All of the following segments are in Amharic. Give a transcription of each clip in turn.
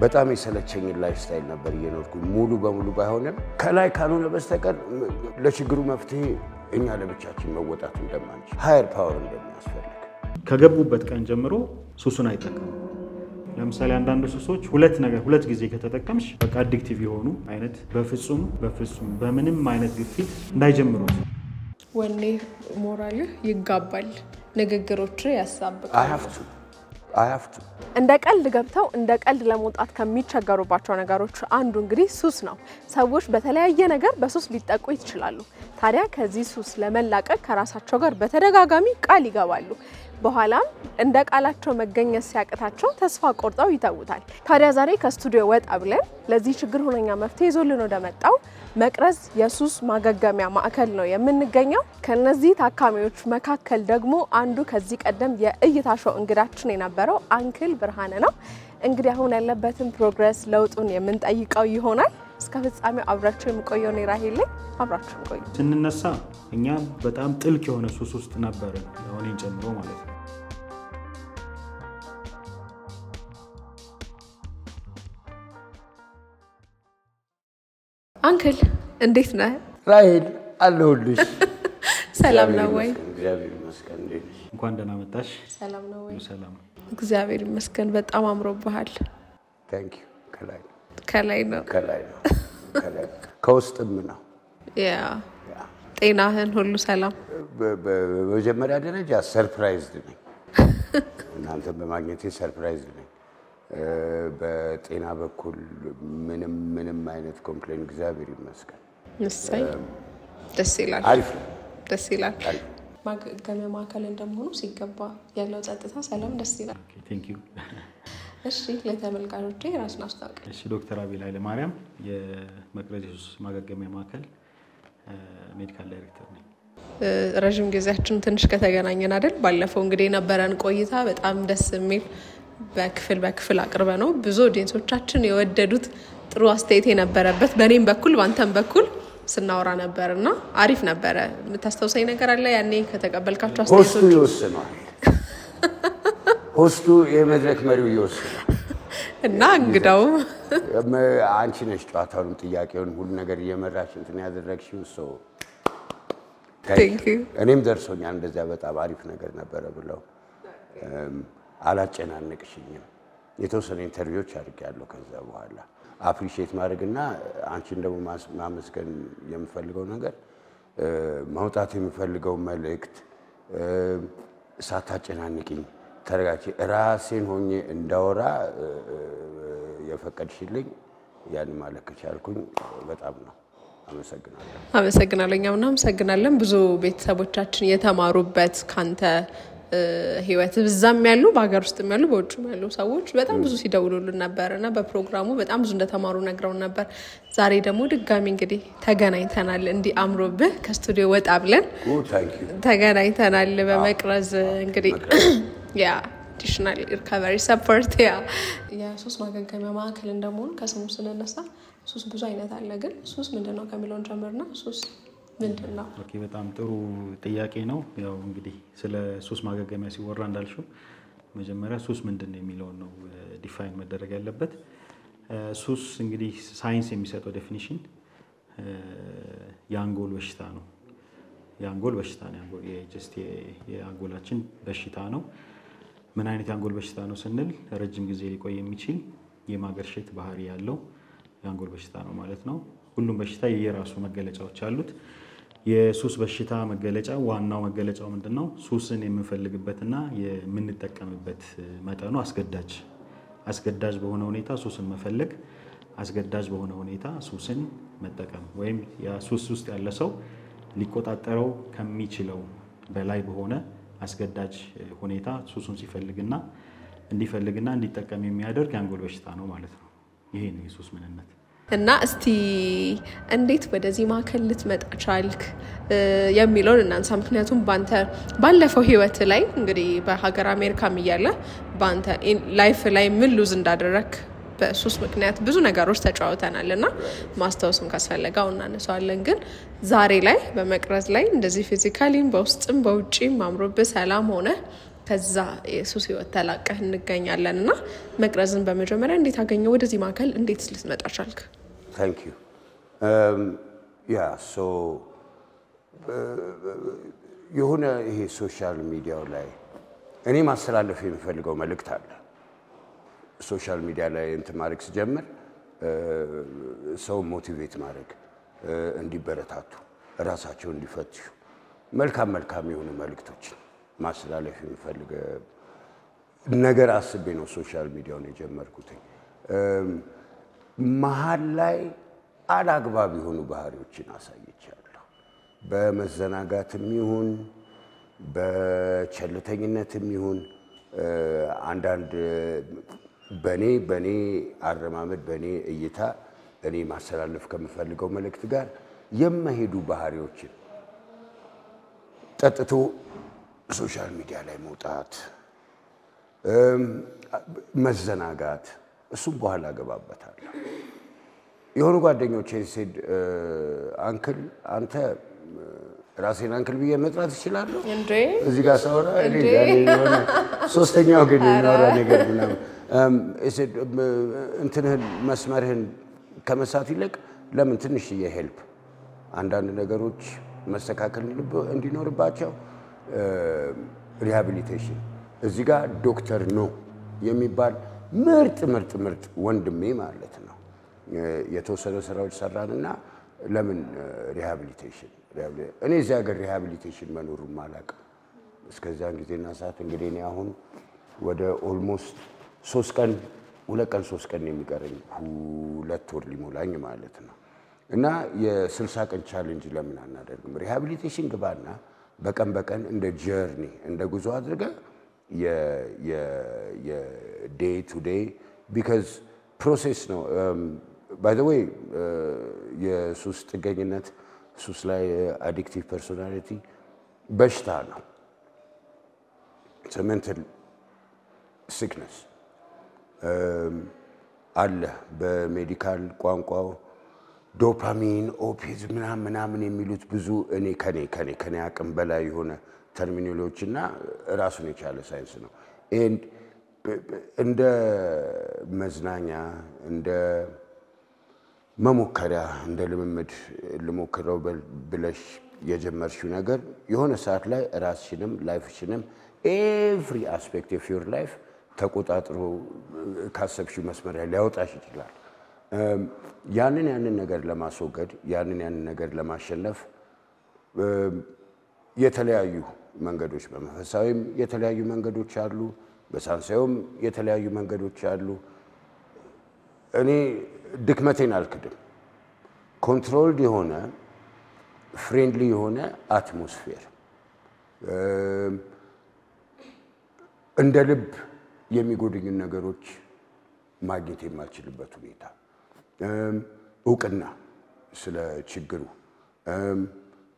በጣም የሰለቸኝ ላይፍ ስታይል ነበር እየኖርኩ ሙሉ በሙሉ ባይሆንም ከላይ ካልሆነ በስተቀር ለችግሩ መፍትሄ እኛ ለብቻችን መወጣት እንደማንችል ሃየር ፓወር እንደሚያስፈልግ ከገቡበት ቀን ጀምሮ ሱሱን አይጠቀሙ ለምሳሌ አንዳንድ ሱሶች ሁለት ጊዜ ከተጠቀምሽ በቃ አዲክቲቭ የሆኑ አይነት በፍጹም በምንም አይነት ግፊት እንዳይጀምሩ ወኔ ሞራል ይጋባል ንግግሮች ያሳብቃል I have to እንደ ቀልድ ገብተው እንደ ቀልድ ለመውጣት ከሚቸገሩባቸው ነገሮች አንዱ እንግዲህ ሱስ ነው ሰዎች በተለያየ ነገር በሱስ ሊጠቁ ይችላሉ ታዲያ ከዚህ ሱስ ለመላቀቅ ከራሳቸው ጋር በተደጋጋሚ ቃል ይገባሉ በኋላም እንደ ቃላቸው መገኘት ሲያቅታቸው ተስፋ ቆርጠው ይተውታል ታዲያ ዛሬ ከስቱዲዮ ወጣ ብለን ለዚህ ችግር ሆነኛ መፍትሄ ይዞልን ወደ መጣው መቅረዝ የሱስ ማገገሚያ ማዕከል ነው የምንገኘው ከነዚህ ታካሚዎች መካከል ደግሞ አንዱ ከዚህ ቀደም የእይታ ሾው እንግዳችን የነበረው አንክል ብርሃነ ነው እንግዲህ አሁን ያለበትን ፕሮግረስ ለውጡን የምንጠይቀው ይሆናል እስከ ፍጻሜው አብራችሁ የምቆየው ነው ራሄል አብራችሁ ቆዩ ስንነሳ እኛ በጣም ጥልቅ የሆነ ሱስ ውስጥ ነበር ያውኔን ጨምሮ ማለት ነው አንክል እንዴት ነህ ራሄል አለሁልሽ ሰላም ነው ወይ እግዚአብሔር ይመስገን እንኳን ደህና መጣሽ ሰላም ነው ወይ ሰላም እግዚአብሔር ይመስገን በጣም አምሮብሃል ታንክ ዩ ከላይ ነው ከውስጥም ነው ያ ጤናህን ሁሉ ሰላም በመጀመሪያ ደረጃ ሰርፕራይዝድ ነኝ እናንተም በማግኘቴ ሰርፕራይዝድ ነኝ በጤና በኩል ምንም አይነት ኮምፕሌን እግዚአብሔር ይመስገን እሰይ ደስ ይላል አሪፍ ደስ ይላል ማገገሚያ ማዕከል እንደመሆኑ ሲገባ ያለው ጸጥታ ሰላም ደስ ይላል ኦኬ ቴንክ ዩ እሺ ለተመልካቾቼ ራስን አስተዋውቅ እሺ ዶክተር አቤል ኃይለ ማርያም የመቅረዝ የሱስ ማገገሚያ ማዕከል ሜዲካል ዳይሬክተር ነኝ ረጅም ጊዜያችን ትንሽ ከተገናኘን አይደል ባለፈው እንግዲህ ነበረን ቆይታ በጣም ደስ የሚል በክፍል አቅርበ ነው ብዙ ኦዲየንሶቻችን የወደዱት ጥሩ አስተያየት የነበረበት በኔም በኩል ባንተም በኩል ስናወራ ነበርና አሪፍ ነበር የምታስተውሰኝ ነገር አለ ያኔ ከተቀበልካቸው አስተያየቶች ሆስቱ ይወስናል ሆስቱ የመድረክ መሪው ይወስናል እና እንግዳው አንቺ ነሽ ጨዋታውን ጥያቄውን ሁሉ ነገር እየመራሽ እንትን ያደረግሽው ሰው Thank you እኔም ደርሶኛል እንደዛ በጣም አሪፍ ነገር ነበር ብለው አላጨናነቅሽኝም የተወሰነ ኢንተርቪዎች አድርጌያለሁ ከዛ በኋላ አፕሪሺየት ማድረግና አንቺን ደግሞ ማመስገን የምፈልገው ነገር ማውጣት የምፈልገው መልእክት ሳታጨናንቂኝ ተረጋግቼ ራሴን ሆኜ እንዳወራ የፈቀድሽልኝ ያን ማለት ከቻልኩኝ በጣም ነው አመሰግናለሁ እኛም እናመሰግናለን ብዙ ቤተሰቦቻችን የተማሩበት ካንተ ህይወት በዛም ያሉ በአገር ውስጥም ያሉ በውጭም ያሉ ሰዎች በጣም ብዙ ሲደውሉልን ነበርና በፕሮግራሙ በጣም ብዙ እንደተማሩ ነግረው ነበር ዛሬ ደግሞ ድጋሚ እንግዲህ ተገናኝተናል እንዲ አምሮብህ ከስቱዲዮ ወጣ ብለን ተገናኝተናል በመቅረዝ እንግዲህ ያ additional recovery support ያ ሱስ ማገገሚያ ማዕከል እንደመሆኑ ከስሙ ስንነሳ ሱስ ብዙ አይነት አለ ግን ሱስ ምንድነው ከሚለውን ጀምርና ሱስ ምንድነው ኦኬ በጣም ጥሩ ጥያቄ ነው ያው እንግዲህ ስለ ሱስ ማገገሚያ ሲወራ እንዳልሽው መጀመሪያ ሱስ ምንድነው የሚለው ነው ዲፋይን መደረግ ያለበት ሱስ እንግዲህ ሳይንስ የሚሰጠው ዴፊኒሽን የአንጎል በሽታ ነው የአንጎል በሽታ ነው የአንጎላችን በሽታ ነው ምን አይነት የአንጎል በሽታ ነው ስንል ረጅም ጊዜ ሊቆይ የሚችል የማገርሸት ባህሪ ያለው የአንጎል በሽታ ነው ማለት ነው ሁሉም በሽታ የራሱ መገለጫዎች አሉት የሱስ በሽታ መገለጫ ዋናው መገለጫው ምንድነው ሱስን የምንፈልግበትና የምንጠቀምበት መጠኑ አስገዳጅ በሆነ ሁኔታ ሱስን መፈለግ አስገዳጅ በሆነ ሁኔታ ሱስን መጠቀም ወይም ያ ሱስ ውስጥ ያለ ሰው ሊቆጣጠረው ከሚችለው በላይ በሆነ አስገዳጅ ሁኔታ ሱስን ሲፈልግና እንዲጠቀም የሚያደርግ የአንጎል በሽታ ነው ማለት ነው ይሄ ነው የሱስ ምንነት እና እስቲ እንዴት ወደዚህ ማዕከል ልትመጣ ቻልክ የሚለውን እናንሳ ምክንያቱም ባንተ ባለፈው ህይወት ላይ እንግዲህ በሀገር አሜሪካም ይያለ ባንተ ላይፍ ላይ ምን ሉዝ እንዳደረክ በሱስ ምክንያት ብዙ ነገሮች ተጫውተናልና ማስተዋወስም ካስፈለጋው እናነሳዋለን ግን ዛሬ ላይ በመቅረዝ ላይ እንደዚህ ፊዚካሊም በውስጥም በውጪም አምሮብህ ሰላም ሆነ ከዛ የሱስ ህይወት ተላቀህ እንገኛለንና መቅረዝን በመጀመሪያ እንዴት አገኘው ወደዚህ ማከል እንዴት ልትመጣ ቻልክ? Thank you. So የሆነ ይሄ ሶሻል ሚዲያው ላይ እኔ ማስተላለፍ የምፈልገው መልእክት አለ። ሶሻል ሚዲያ ላይ እንትን ማድረግ ሲጀምር ሰው ሞቲቬት ማድረግ እንዲበረታቱ ራሳቸው እንዲፈትሹ መልካም የሆኑ መልእክቶችን ማስተላለፍ የምፈልግ ነገር አስቤ ነው ሶሻል ሚዲያውን የጀመርኩት። መሀል ላይ አላግባብ የሆኑ ባህሪዎችን አሳይቻለሁ። በመዘናጋትም ይሁን በቸልተኝነትም ይሁን አንዳንድ በኔ አረማመድ በኔ እይታ እኔ ማስተላለፍ ከምፈልገው መልእክት ጋር የማይሄዱ ባህሪዎችን ጠጥቶ ሶሻል ሚዲያ ላይ መውጣት መዘናጋት እሱም በኋላ ገባበታለሁ። የሆኑ ጓደኞቼ ሲድ አንክል አንተ ራሴን አንክል ብዬ መጥራት ይችላል እንዴ እዚህ ጋር ሳወራ እኔ የሆነ ሶስተኛው ግን የሚያወራ ነገር ምናምን እንትንህን መስመርህን ከመሳት ይልቅ ለምን ትንሽ የሄልፕ አንዳንድ ነገሮች መስተካከል እንዲኖርባቸው ሪሃቢሊቴሽን እዚህ ጋር ዶክተር ነው የሚባል ምርጥ ወንድሜ ማለት ነው የተወሰነ ስራዎች ሰራንና ለምን ሪሃቢሊቴሽን እኔ እዚህ ሀገር ሪሃቢሊቴሽን መኖሩን ማላቅ እስከዛን ጊዜና ሰዓት እንግዲህ እኔ አሁን ወደ ኦልሞስት 3 ቀን የሚቀረኝ 2 ወር ሊሞላኝ ማለት ነው እና የ60 ቀን ቻሌንጅ ለምን አናደርግም ሪሃቢሊቴሽን ግባና በቀን እንደ ጀርኒ እንደ ጉዞ አድርገ የዴይ ቱ ዴይ ቢካዝ ፕሮሰስ ነው ባይ ዘ ዌይ የሱስ ጥገኝነት ሱስ ላይ አዲክቲቭ ፐርሶናሊቲ በሽታ ነው ሜንታል ሲክነስ አለ በሜዲካል ቋንቋው ዶፓሚን ኦፒዝ ምናምን የሚሉት ብዙ እኔ ከኔ አቅም በላይ የሆነ ተርሚኖሎጂና ራሱን የቻለ ሳይንስ ነው እንደ መዝናኛ እንደ መሞከሪያ እንደ ልምምድ ልሞክረው ብለሽ የጀመርሽው ነገር የሆነ ሰዓት ላይ ራስሽንም ላይፍሽንም ኤቭሪ አስፔክት ኦፍ ዩር ላይፍ ተቆጣጥሮ ካሰብሽው መስመር ሊያወጣሽ ይችላል ያንን ነገር ለማስወገድ ያንን ነገር ለማሸነፍ የተለያዩ መንገዶች በመንፈሳዊም የተለያዩ መንገዶች አሉ በሳይንሳዊም የተለያዩ መንገዶች አሉ እኔ ድክመቴን አልክድም ኮንትሮልድ የሆነ ፍሬንድሊ የሆነ አትሞስፌር እንደ ልብ የሚጎድኙ ነገሮች ማግኘት የማልችልበት ሁኔታ እውቅና ስለ ችግሩ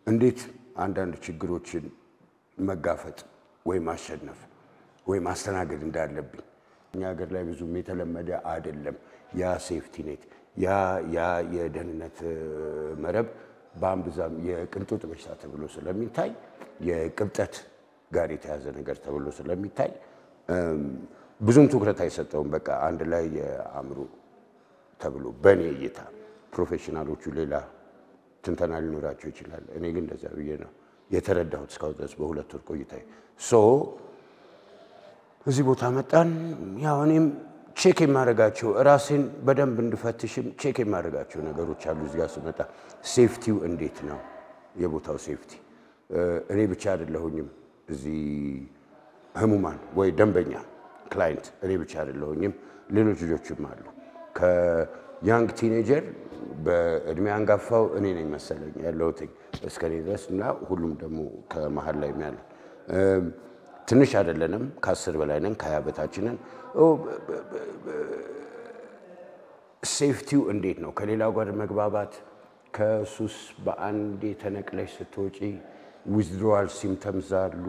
እንዴት አንዳንድ ችግሮችን መጋፈጥ ወይ ማሸነፍ ወይ ማስተናገድ እንዳለብኝ እኛ ሀገር ላይ ብዙ የተለመደ አይደለም ያ ሴፍቲ ኔት ያ የደህንነት መረብ በአምብዛም የቅንጦት በሽታ ተብሎ ስለሚታይ የቅብጠት ጋር የተያዘ ነገር ተብሎ ስለሚታይ ብዙም ትኩረት አይሰጠውም በቃ አንድ ላይ የአእምሮ ተብሎ በኔ እይታ ፕሮፌሽናሎቹ ሌላ ትንተና ሊኖራቸው ይችላል እኔ ግን እንደዛ ብዬ ነው የተረዳሁት እስካሁን ድረስ በሁለት ወር ቆይታዬ እዚህ ቦታ መጣን ያው እኔም ቼክ የማደርጋቸው ራሴን በደንብ እንድፈትሽም ቼክ የማደርጋቸው ነገሮች አሉ እዚህ ጋር ስመጣ ሴፍቲው እንዴት ነው የቦታው ሴፍቲ እኔ ብቻ አይደለሁኝም እዚህ ህሙማን ወይ ደንበኛ ክላይንት እኔ ብቻ አይደለሁኝም ሌሎች ልጆችም አሉ ከያንግ ቲኔጀር በእድሜ አንጋፋው እኔ ነኝ መሰለኝ ያለሁት እስከኔ ድረስና ሁሉም ደግሞ ከመሃል ላይ ያለ ትንሽ አይደለንም ከ10 በላይ ነን ከ20 በታች ነን ሴፍቲው እንዴት ነው ከሌላው ጋር መግባባት ከሱስ በአንዴ ተነቅለሽ ስትወጪ ዊዝድሮዋል ሲምፕተምስ አሉ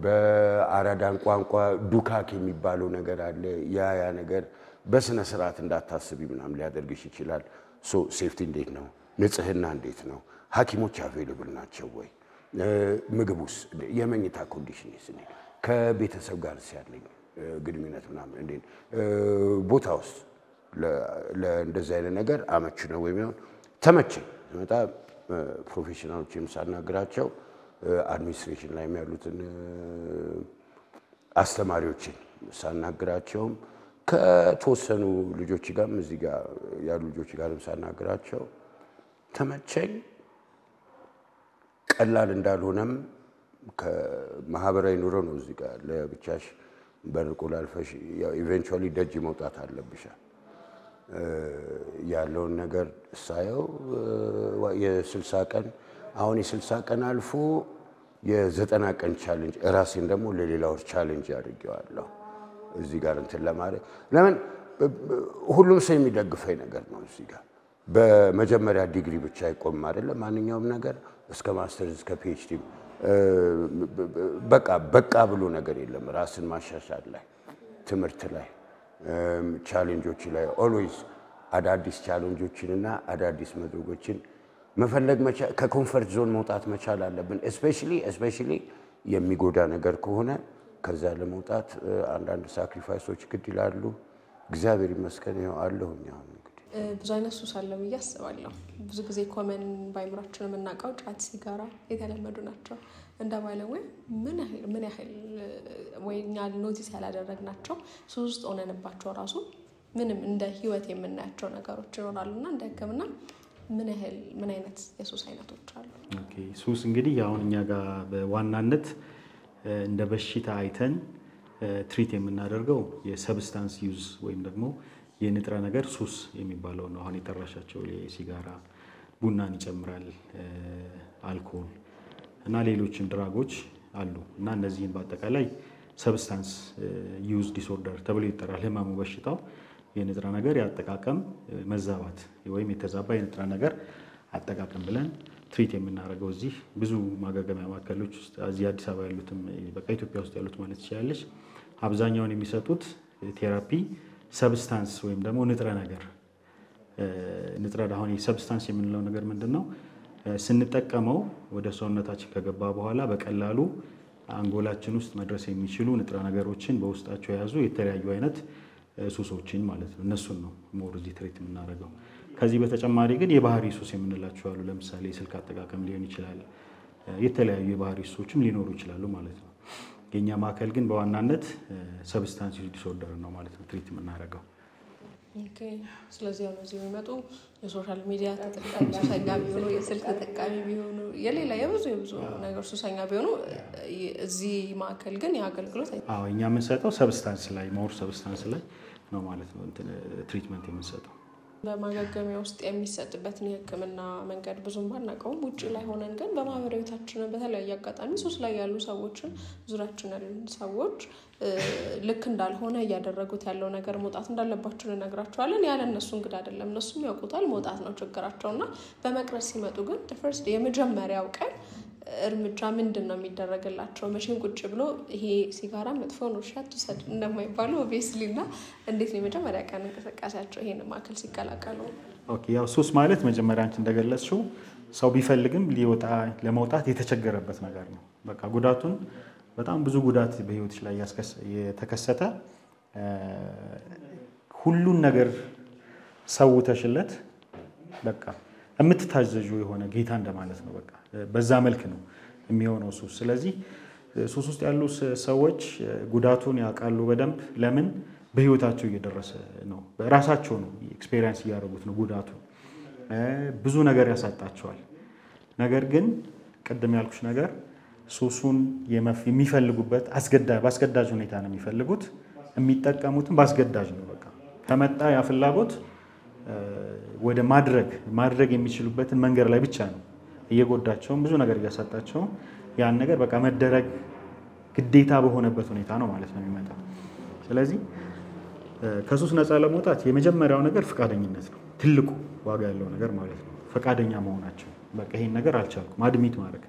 በአራዳን ቋንቋ ዱካክ የሚባለው ነገር አለ ያ ነገር በስነ ስርዓት እንዳታስቢ ምናምን ሊያደርግሽ ይችላል ሴፍቲ እንዴት ነው ንጽህና እንዴት ነው ሐኪሞች አቬሌብል ናቸው ወይ ምግቡስ የመኝታ ኮንዲሽንስ ከቤተሰብ ጋር ሲያለኝ ግንኙነት ምናምን እንዴ ቦታ ውስጥ ለእንደዚህ አይነት ነገር አመች ነው ወይ ነው ተመቸኝ መጣ ፕሮፌሽናሎችም ሳናግራቸው አድሚኒስትሬሽን ላይ ያሉትን አስተማሪዎችን ሳናግራቸውም ከተወሰኑ ልጆች ጋርም እዚህ ጋር ያሉ ልጆች ጋርም ሳናግራቸው ተመቸኝ ቀላል እንዳልሆነም ከማህበራዊ ኑሮ ነው እዚህ ጋር ለብቻሽ በርቆ ላልፈሽ ያው ኢቨንቹዋሊ ደጅ መውጣት አለብሽ ያለውን ነገር ሳየው የ60 ቀን አሁን የ60 ቀን አልፎ የ90 ቀን ቻሌንጅ ራሴን ደግሞ ለሌላዎች ቻሌንጅ አድርጌዋለሁ እዚህ ጋር እንትን ለማለት ለምን ሁሉም ሰው የሚደግፈኝ ነገር ነው እዚህ ጋር በመጀመሪያ ዲግሪ ብቻ አይቆም አይደለም ማንኛውም ነገር እስከ ማስተርስ እስከ ፒኤችዲ በቃ ብሎ ነገር የለም ራስን ማሻሻል ላይ ትምህርት ላይ ቻሌንጆች ላይ ኦልዌይስ አዳዲስ ቻሌንጆችንና አዳዲስ መድረኮችን መፈለግ መቻል ከኮምፎርት ዞን መውጣት መቻል አለብን ስፔሻሊ የሚጎዳ ነገር ከሆነ ከዛ ለመውጣት አንዳንድ ሳክሪፋይሶች ግድ ይላሉ እግዚአብሔር ይመስገን ነው አለሁኝ አሁን ብዙ አይነት ሱስ አለ ብዬ አስባለሁ ብዙ ጊዜ ኮመን ባይምራችን የምናውቀው ጫት ሲጋራ የተለመዱ ናቸው እንደ ባለሙያ ምን ያህል ወይኛ ኖቲስ ያላደረግናቸው ሱስ ውስጥ ሆነንባቸው ራሱ ምንም እንደ ህይወት የምናያቸው ነገሮች ይኖራሉና እንደ ህክምና ምን አይነት የሱስ አይነቶች አሉ ኦኬ ሱስ እንግዲህ አሁን እኛ ጋር በዋናነት እንደ በሽታ አይተን ትሪት የምናደርገው የሰብስታንስ ዩዝ ወይም ደግሞ የንጥረ ነገር ሱስ የሚባለው ነው አሁን የጠራሻቸው ሲጋራ ቡናን ይጨምራል አልኮል እና ሌሎችን ድራጎች አሉ እና እነዚህን በአጠቃላይ ሰብስታንስ ዩዝ ዲስኦርደር ተብሎ ይጠራል ህመሙ በሽታው የንጥረ ነገር ያጠቃቀም መዛባት ወይም የተዛባ የንጥረ ነገር አጠቃቀም ብለን ትሪት የምናደርገው እዚህ ብዙ ማገገሚያ ማዕከሎች ውስጥ እዚህ አዲስ አበባ ያሉትም በቃ ኢትዮጵያ ውስጥ ያሉት ማለት ይችላልሽ አብዛኛውን የሚሰጡት ቴራፒ ሰብስታንስ ወይም ደግሞ ንጥረ ነገር ንጥረ አሁን ሰብስታንስ የምንለው ነገር ምንድነው ስንጠቀመው ወደ ሰውነታችን ከገባ በኋላ በቀላሉ አንጎላችን ውስጥ መድረስ የሚችሉ ንጥረ ነገሮችን በውስጣቸው የያዙ የተለያዩ አይነት ሱሶችን ማለት ነው እነሱን ነው ሞር እዚህ ትሪት የምናደርገው ከዚህ በተጨማሪ ግን የባህሪ ሱስ የምንላቸው አሉ ለምሳሌ ስልክ አጠቃቀም ሊሆን ይችላል የተለያዩ የባህሪ ሱሶችም ሊኖሩ ይችላሉ ማለት ነው የኛ ማዕከል ግን በዋናነት ሰብስታንስ ዩዝ ዲስኦርደር ነው ማለት ነው ትሪት የምናደርገው ኦኬ ስለዚህ ያው እዚህ የሚመጡ የሶሻል ሚዲያ ተጠቃሚ ሱሰኛ ቢሆኑ የስልክ ተጠቃሚ ቢሆኑ የሌላ የብዙ ነገር ሱሰኛ ቢሆኑ እዚህ ማዕከል ግን ያገልግሎት አዎ እኛ የምንሰጠው ሰብስታንስ ላይ ሞር ሰብስታንስ ላይ ነው ማለት ነው ትሪትመንት የምንሰጠው በማገገሚያ ውስጥ የሚሰጥበትን የህክምና መንገድ ብዙም ባናቀውም ውጪ ላይ ሆነን ግን በማህበራዊታችን በተለያየ አጋጣሚ ሱስ ላይ ያሉ ሰዎችን ዙሪያችን ያሉ ሰዎች ልክ እንዳልሆነ ያደረጉት ያለው ነገር መውጣት እንዳለባቸው እንነግራቸዋለን ያለ እነሱ እንግዳ አይደለም እነሱም ያውቁታል መውጣት ነው ችግራቸውና በመቅረስ ሲመጡ ግን ፈርስት የመጀመሪያው ቀን እርምጃ ምንድነው የሚደረግላቸው መቼም ቁጭ ብሎ ይሄ ሲጋራ መጥፎ ነው ሻት ሰድ እንደማይባሉ ኦብቪየስሊና እንዴት ነው የመጀመሪያ ቀን እንቅስቃሴያቸው ይሄን ማዕከል ሲቀላቀሉ ኦኬ ያው ሱስ ማለት መጀመሪያ አንቺ እንደገለጽሽው ሰው ቢፈልግም ለመውጣት የተቸገረበት ነገር ነው በቃ ጉዳቱን በጣም ብዙ ጉዳት በህይወትሽ ላይ የተከሰተ ሁሉን ነገር ሰውተሽለት በቃ እምትታዘዡ የሆነ ጌታ እንደማለት ነው በቃ በዛ መልክ ነው የሚሆነው ሱስ ስለዚህ ሱስ ውስጥ ያሉ ሰዎች ጉዳቱን ያውቃሉ በደንብ ለምን በህይወታቸው እየደረሰ ነው በራሳቸው ነው ኤክስፒሪየንስ ያደረጉት ነው ጉዳቱ ብዙ ነገር ያሳጣቸዋል ነገር ግን ቀደም ያልኩሽ ነገር ሱሱን የሚፈልጉበት ባስገዳጅ ሁኔታ ነው የሚፈልጉት የሚጠቀሙትን ባስገዳጅ ነው በቃ ከመጣ ያ ፍላጎት ወደ ማድረግ የሚችሉበትን መንገድ ላይ ብቻ ነው እየጎዳቸው ብዙ ነገር ያሳጣቸው ያን ነገር በቃ መደረግ ግዴታ በሆነበት ሁኔታ ነው ማለት ነው የሚመጣው ስለዚህ ከሱስ ነፃ ለመውጣት የመጀመሪያው ነገር ፍቃደኝነት ነው ትልቁ ዋጋ ያለው ነገር ማለት ነው ፍቃደኛ መሆናቸው በቃ ይሄን ነገር አልቻልኩም አድሚት ማድረግ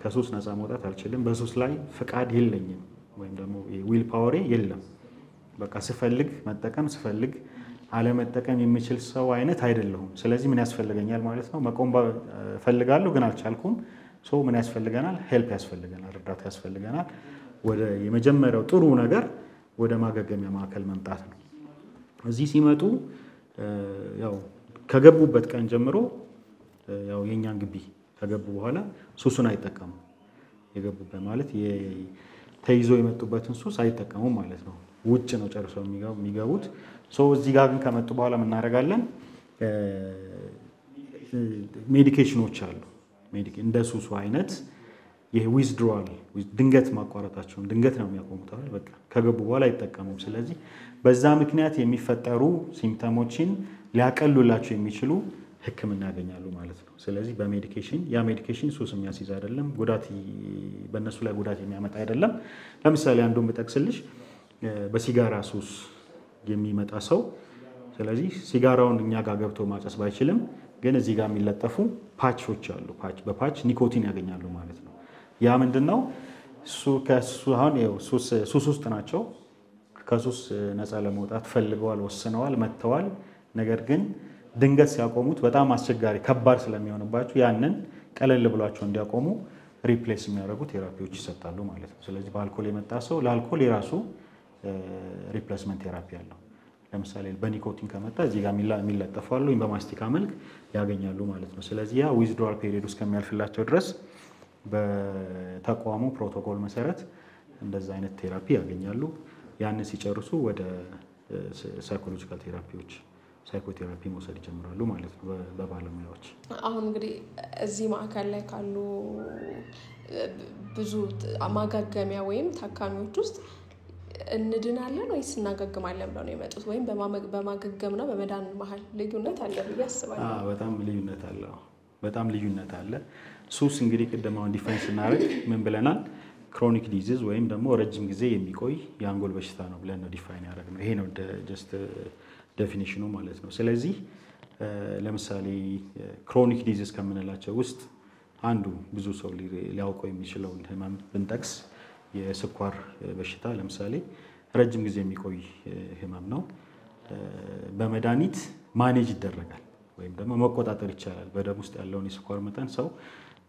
ከሱስ ነፃ መውጣት አልችልም በሱስ ላይ ፍቃድ የለኝም ወይም ደግሞ ዊል ፓወር የለም በቃ ስፈልግ መጠቀም ስፈልግ አለመጠቀም የሚችል ሰው አይነት አይደለሁም ስለዚህ ምን ያስፈልገኛል ማለት ነው መቆም ፈልጋለሁ ግን አልቻልኩም ሶ ምን ያስፈልገናል ሄልፕ ያስፈልገናል እርዳታ ያስፈልገናል ወደ የመጀመሪያው ጥሩ ነገር ወደ ማገገሚያ ማዕከል መምጣት ነው። እዚህ ሲመጡ ያው ከገቡበት ቀን ጀምሮ ያው የኛን ግቢ ከገቡ በኋላ ሱሱን አይጠቀሙ። የገቡበት ማለት ተይዞ የመጡበትን ሱስ አይጠቀሙ ማለት ነው። ውጭ ነው ጨርሰው የሚገቡት። እዚህ ጋር ግን ከመጡ በኋላ ምን እናደርጋለን? ሜዲኬሽኖች አሉ። እንደ ሱሱ አይነት ይሄ ዊዝድሮዋል ድንገት ማቋረጣቸውን ድንገት ነው የሚያቆሙት አይደል? በቃ ከገቡ በኋላ አይጠቀሙም። ስለዚህ በዛ ምክንያት የሚፈጠሩ ሲምፕተሞችን ሊያቀሉላቸው የሚችሉ ህክምና ያገኛሉ ማለት ነው። ስለዚህ በሜዲኬሽን ያ ሜዲኬሽን ሱስ የሚያስይዝ አይደለም፣ በእነሱ ላይ ጉዳት የሚያመጣ አይደለም። ለምሳሌ አንዱን ብጠቅስልሽ በሲጋራ ሱስ የሚመጣ ሰው ስለዚህ ሲጋራውን እኛ ጋር ገብቶ ማጨስ ባይችልም ግን እዚህ ጋር የሚለጠፉ ፓቾች አሉ። በፓች ኒኮቲን ያገኛሉ ማለት ነው። ያ ምንድነው? አሁን ሱስ ውስጥ ናቸው። ከሱስ ነፃ ለመውጣት ፈልገዋል፣ ወስነዋል፣ መጥተዋል። ነገር ግን ድንገት ሲያቆሙት በጣም አስቸጋሪ ከባድ ስለሚሆንባቸው ያንን ቀለል ብሏቸው እንዲያቆሙ ሪፕሌስ የሚያደርጉ ቴራፒዎች ይሰጣሉ ማለት ነው። ስለዚህ በአልኮል የመጣ ሰው ለአልኮል የራሱ ሪፕሌስመንት ቴራፒ አለው። ለምሳሌ በኒኮቲን ከመጣ እዚህ ጋር የሚለጠፋሉ ወይም በማስቲካ መልክ ያገኛሉ ማለት ነው። ስለዚህ ያ ዊዝድሮዋል ፔሪድ ውስጥ ከሚያልፍላቸው ድረስ በተቋሙ ፕሮቶኮል መሰረት እንደዛ አይነት ቴራፒ ያገኛሉ። ያንን ሲጨርሱ ወደ ሳይኮሎጂካል ቴራፒዎች ሳይኮቴራፒ መውሰድ ይጀምራሉ ማለት ነው በባለሙያዎች። አሁን እንግዲህ እዚህ ማዕከል ላይ ካሉ ብዙ ማገገሚያ ወይም ታካሚዎች ውስጥ እንድናለን ወይስ እናገግማለን ብለው ነው የመጡት? ወይም በማገገምና በመዳን መሀል ልዩነት አለ ብዬ አስባለሁ። በጣም ልዩነት አለ። በጣም ልዩነት አለ። ሱስ እንግዲህ ቅድማውን ዲፋይን ስናደርግ ምን ብለናል? ክሮኒክ ዲዚዝ ወይም ደግሞ ረጅም ጊዜ የሚቆይ የአንጎል በሽታ ነው ብለን ነው ዲፋይን ያደረግነው። ይሄ ነው ጀስት ዴፊኒሽኑ ማለት ነው። ስለዚህ ለምሳሌ ክሮኒክ ዲዚዝ ከምንላቸው ውስጥ አንዱ ብዙ ሰው ሊያውቀው የሚችለውን ህመም ብንጠቅስ የስኳር በሽታ ለምሳሌ ረጅም ጊዜ የሚቆይ ህመም ነው። በመድኃኒት ማኔጅ ይደረጋል ወይም ደግሞ መቆጣጠር ይቻላል። በደም ውስጥ ያለውን የስኳር መጠን ሰው